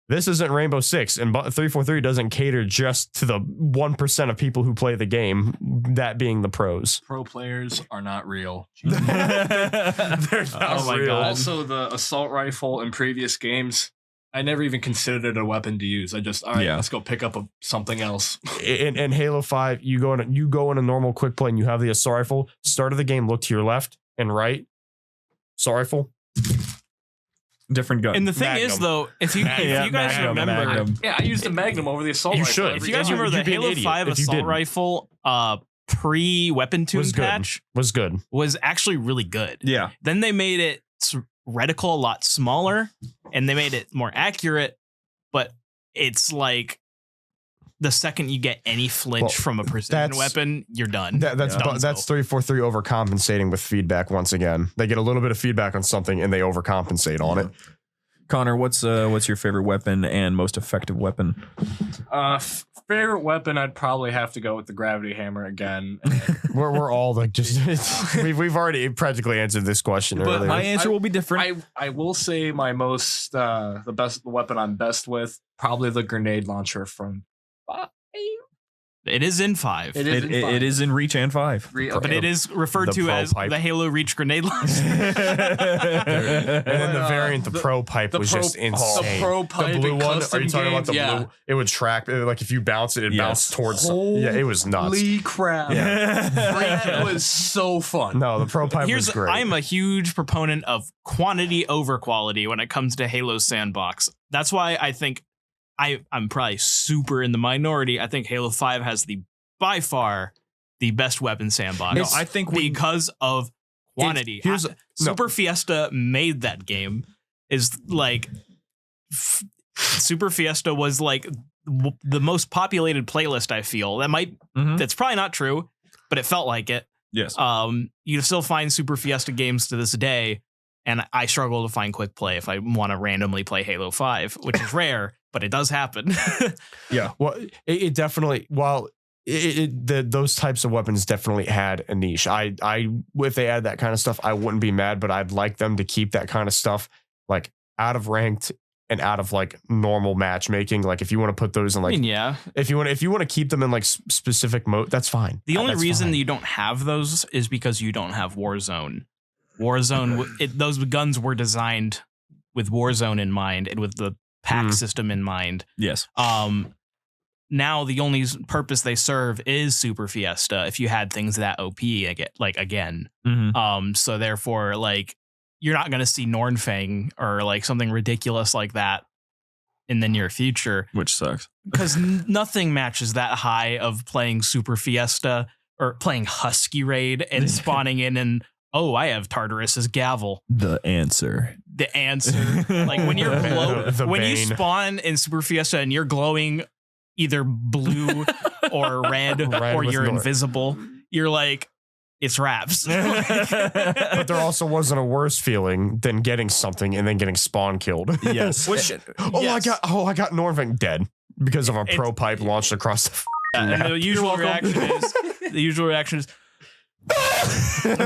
this isn't Rainbow Six, and 343 doesn't cater just to the 1% of people who play the game, that being the pros. Pro players are not real. They're not real. God. Also, the assault rifle in previous games, I never even considered it a weapon to use. I just, all right, let's go pick up something else. In Halo 5, you go in a normal quick play and you have the assault rifle. Start of the game, look to your left and right. Assault rifle. Different gun. And the thing is, though, if you guys remember, I used the Magnum over the assault rifle. You should. If you guys remember the Halo 5 assault rifle pre-weapon tune patch was actually really good. Yeah. Then they made it reticle a lot smaller and they made it more accurate, but it's like the second you get any flinch from a precision weapon, you're done. That's 343 overcompensating with feedback once again. They get a little bit of feedback on something and they overcompensate on it. Connor, what's your favorite weapon and most effective weapon? Favorite weapon, I'd probably have to go with the gravity hammer again. we're all like just we've already practically answered this question but earlier. My answer will be different. I will say my most the weapon I'm best with, probably the grenade launcher from 5. It is in 5. It is in Reach and 5. But it is referred to as the Halo Reach grenade launcher. And then the variant, the Pro Pipe, was just insane. The Pro Pipe, the blue one. Are you talking about the blue? It would track, like if you bounce it, it bounced towards something. Yeah, it was nuts. Holy crap. Yeah. That was so fun. No, the Pro Pipe was great. I'm a huge proponent of quantity over quality when it comes to Halo Sandbox. That's why I think I'm probably super in the minority. I think Halo 5 has by far the best weapon sandbox. No, I think because of quantity. Super Fiesta made that game. Is like Super Fiesta was like the most populated playlist. I feel that's probably not true, but it felt like it. Yes. You still find Super Fiesta games to this day, and I struggle to find quick play if I want to randomly play Halo 5, which is rare. But it does happen. Yeah. Well, it definitely, while those types of weapons definitely had a niche. If they add that kind of stuff, I wouldn't be mad, but I'd like them to keep that kind of stuff like out of ranked and out of like normal matchmaking. Like if you want to put those in like, if you want to keep them in like specific mode, that's fine. The only That's reason fine. that you don't have those is because you don't have Warzone. Those guns were designed with Warzone in mind and with the pack system in mind. Yes. Now the only purpose they serve is Super Fiesta. If you had things that OP again, so therefore, like you're not going to see Nornfang or like something ridiculous like that in the near future, which sucks because nothing matches that high of playing Super Fiesta or playing Husky Raid and spawning in and I have Tartarus's gavel. The answer. Like when you're when you spawn in Super Fiesta and you're glowing either blue or red or you're invisible, you're like, it's Raps. But there also wasn't a worse feeling than getting something and then getting spawn killed. Yes. I got Norving dead because of a pro pipe launched across the and the usual reaction is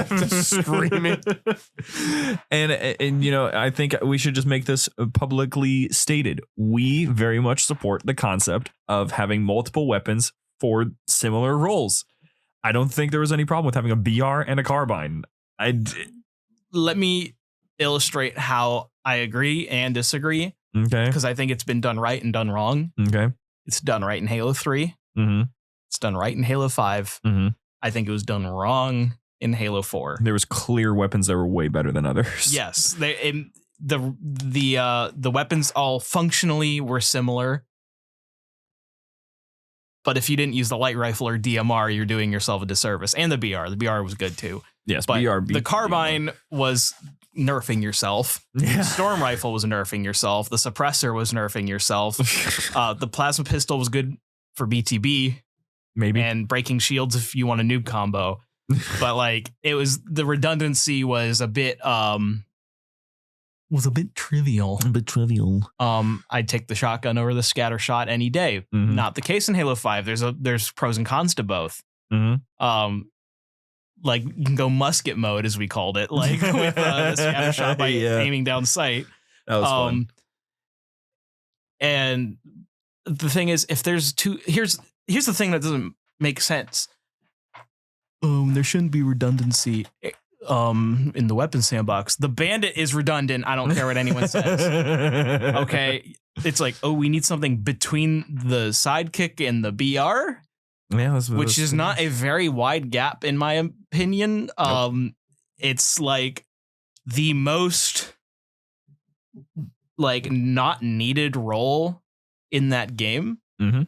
just screaming. And I think we should just make this publicly stated. We very much support the concept of having multiple weapons for similar roles. I don't think there was any problem with having a BR and a carbine. Let me illustrate how I agree and disagree. Okay. Because I think it's been done right and done wrong. Okay. It's done right in Halo 3. Mm-hmm. It's done right in Halo 5. Mm-hmm. I think it was done wrong in Halo 4. There was clear weapons that were way better than others. Yes. The weapons all functionally were similar. But if you didn't use the light rifle or DMR, you're doing yourself a disservice. And the BR. The BR was good too. Yes, but BR. The carbine was nerfing yourself. Yeah. Storm rifle was nerfing yourself. The suppressor was nerfing yourself. The plasma pistol was good for BTB. Maybe. And breaking shields if you want a noob combo. But like the redundancy was a bit trivial. I'd take the shotgun over the scatter shot any day. Mm-hmm. Not the case in Halo 5. There's pros and cons to both. Mm-hmm. Like you can go musket mode as we called it, like with the scatter shot by aiming down sight. That was fun. And the thing is, if there's here's the thing that doesn't make sense. There shouldn't be redundancy in the weapon sandbox. The bandit is redundant. I don't care what anyone says. Okay. It's like, we need something between the sidekick and the BR. Yeah, which is not a very wide gap in my opinion. It's like the most like not needed role in that game. Mm-hmm.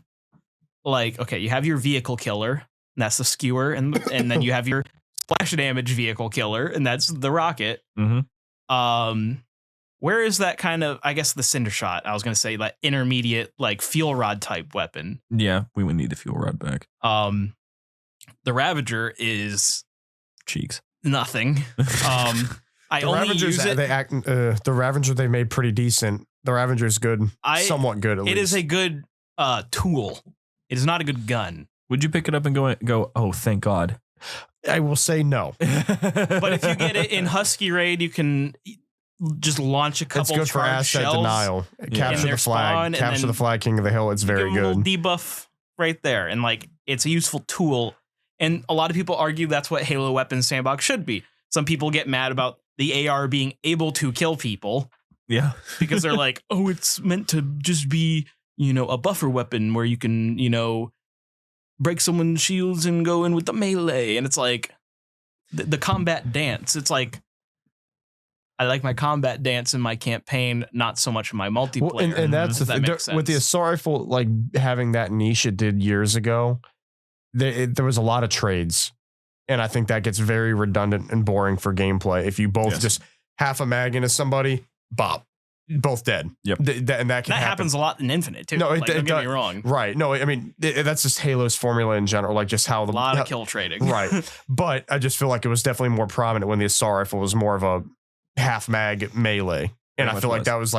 Like, okay, you have your vehicle killer, and that's the skewer, and then you have your splash damage vehicle killer, and that's the rocket. Mm-hmm. Where is that kind of, I guess the cinder shot, I was going to say like intermediate, like fuel rod type weapon. Yeah, we would need the fuel rod back. The Ravager is cheeks. Nothing. I only use it. The Ravager they made pretty decent. The Ravager is good. Somewhat good at least. It is a good tool. It is not a good gun. Would you pick it up and go, oh, thank God? I will say no. But if you get it in Husky Raid, you can just launch a couple. It's good for asset denial. Capture the flag. Capture the flag, King of the Hill. It's very good. Little debuff right there, and like it's a useful tool. And a lot of people argue that's what Halo Weapons Sandbox should be. Some people get mad about the AR being able to kill people. Yeah, because they're like, oh, it's meant to just be, a buffer weapon where you can, break someone's shields and go in with the melee. And it's like the combat dance. It's like, I like my combat dance in my campaign, not so much in my multiplayer. Well, and that's the thing. With the assault rifle, like having that niche it did years ago, there was a lot of trades. And I think that gets very redundant and boring for gameplay. If you both just half a mag into somebody, bop. Both dead. Yep. And that happens a lot in Infinite too. No, don't get me wrong. Right. No, I mean, that's just Halo's formula in general. Like just how a lot of kill trading. Right. But I just feel like it was definitely more prominent when the assault rifle was more of a half mag melee. And I feel like that was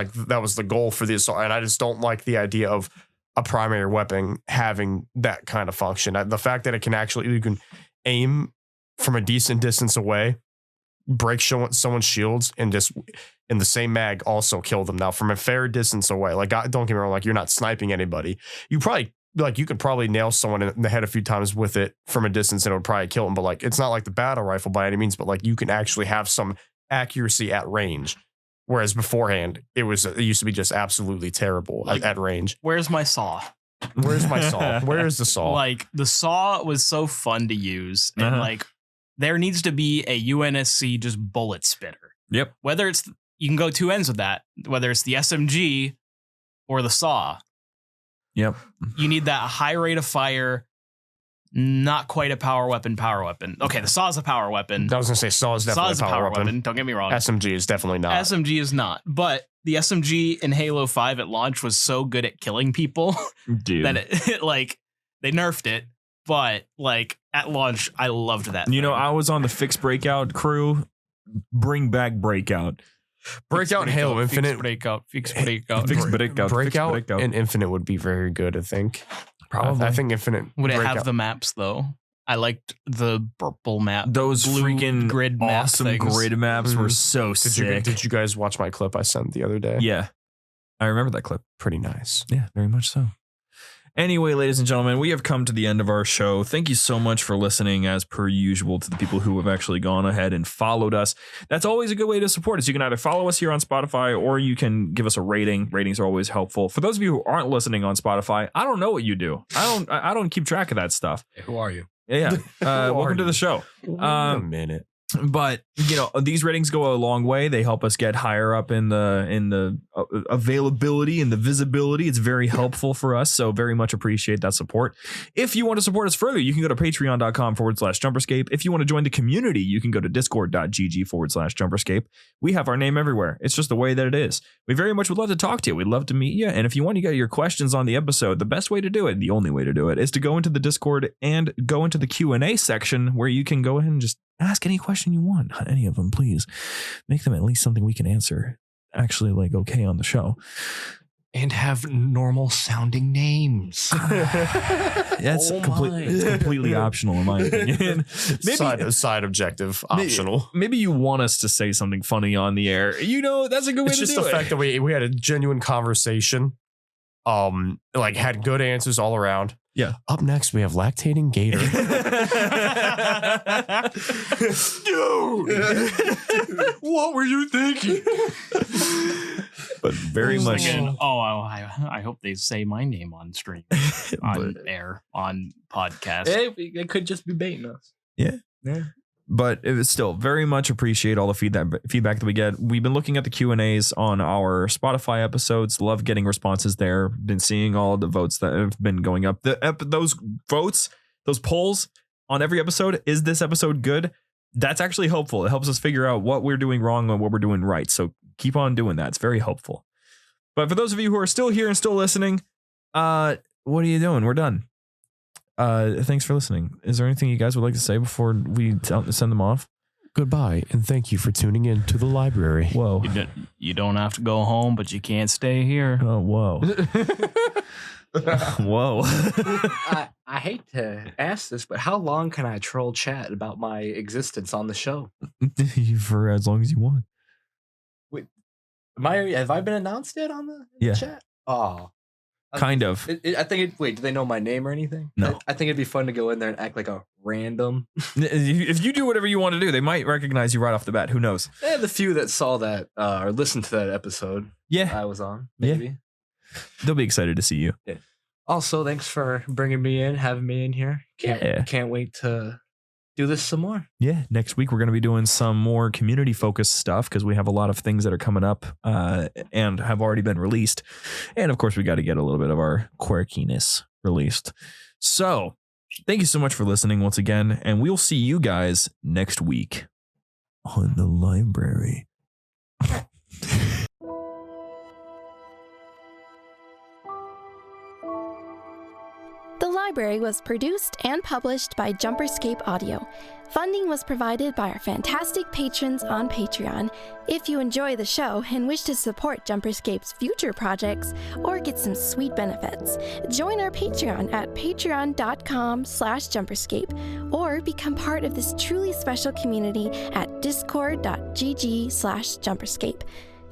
the goal for the assault. And I just don't like the idea of a primary weapon having that kind of function. The fact that it can actually, you can aim from a decent distance away, break someone's shields, and just in the same mag also kill them. Now from a fair distance away, like don't get me wrong, like you're not sniping anybody. You could probably nail someone in the head a few times with it from a distance and it would probably kill them. But like, it's not like the battle rifle by any means, but like you can actually have some accuracy at range. Whereas beforehand, it used to be just absolutely terrible at range. Where's my saw? Where's my saw? Where is the saw? Like the saw was so fun to use, and like there needs to be a UNSC just bullet spitter. Yep. Whether it's you can go two ends with that, whether it's the SMG or the saw. Yep. You need that high rate of fire. Not quite a power weapon. Okay, the saw is a power weapon. I was gonna say saw is definitely a power weapon. Don't get me wrong. SMG is definitely not. SMG is not. But the SMG in Halo 5 at launch was so good at killing people that it like they nerfed it. But like at launch, I loved that. You know, I was on the Fix Breakout crew. Bring back Breakout. Breakout and Halo Infinite. Fix Breakout. Breakout and Infinite would be very good, I think. Probably. I think Infinite. Would it have the maps though? I liked the purple map. Those blue freaking grid awesome map grid maps were so sick. Did you guys watch my clip I sent the other day? Yeah. I remember that clip. Pretty nice. Yeah, very much so. Anyway, ladies and gentlemen, we have come to the end of our show. Thank you so much for listening, as per usual, to the people who have actually gone ahead and followed us. That's always a good way to support us. You can either follow us here on Spotify or you can give us a rating. Ratings are always helpful. For those of you who aren't listening on Spotify, I don't know what you do. I don't keep track of that stuff. Who are you? Yeah. Welcome to the show. Wait a minute. But you know, these ratings go a long way. They help us get higher up in the availability and the visibility. It's very helpful for us. So very much appreciate that support. If you want to support us further, you can go to patreon.com/JumperScape. If you want to join the community, you can go to discord.gg/JumperScape. We have our name everywhere. It's just the way that it is. We very much would love to talk to you. We'd love to meet you. And if you want to get your questions on the episode, the best way to do it, the only way to do it, is to go into the Discord and go into the Q&A section where you can go ahead and just ask any question you want. Any of them, please. Make them at least something we can answer actually like okay on the show. And have normal sounding names. That's completely optional in my opinion. Maybe side objective optional. Maybe you want us to say something funny on the air. You know, that's a good way to do it. It's just the fact that we had a genuine conversation. Like had good answers all around. Yeah. Up next, we have lactating gator. Dude, what were you thinking? But very much. Thinking, I hope they say my name on stream, on air, on podcast. It could just be baiting us. Yeah. But it was still very much appreciate all the feedback that we get. We've been looking at the Q&As on our Spotify episodes. Love getting responses there. Been seeing all the votes that have been going up. Those votes, those polls on every episode. Is this episode good? That's actually helpful. It helps us figure out what we're doing wrong and what we're doing right. So keep on doing that. It's very helpful. But for those of you who are still here and still listening, what are you doing? We're done. Thanks for listening. Is there anything you guys would like to say before we send them off? Goodbye, and thank you for tuning in to the library. Whoa. You don't have to go home, but you can't stay here. Oh, whoa. Whoa. I hate to ask this, but how long can I troll chat about my existence on the show? For as long as you want. Wait, have I been announced yet on the chat? Oh. Kind of. Wait, do they know my name or anything? No. I think it'd be fun to go in there and act like a random. If you do whatever you want to do, they might recognize you right off the bat. Who knows? The few that saw that or listened to that episode I was on, maybe. Yeah. They'll be excited to see you. Yeah. Also, thanks for bringing me in, having me in here. Can't wait to do this some more. Yeah, next week we're going to be doing some more community-focused stuff because we have a lot of things that are coming up and have already been released. And of course, we got to get a little bit of our quirkiness released. So, thank you so much for listening once again, and we'll see you guys next week on the library. The Library was produced and published by JumperScape Audio. Funding was provided by our fantastic patrons on Patreon. If you enjoy the show and wish to support JumperScape's future projects or get some sweet benefits, join our Patreon at patreon.com/JumperScape or become part of this truly special community at discord.gg/JumperScape.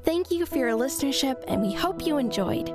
Thank you for your listenership, and we hope you enjoyed.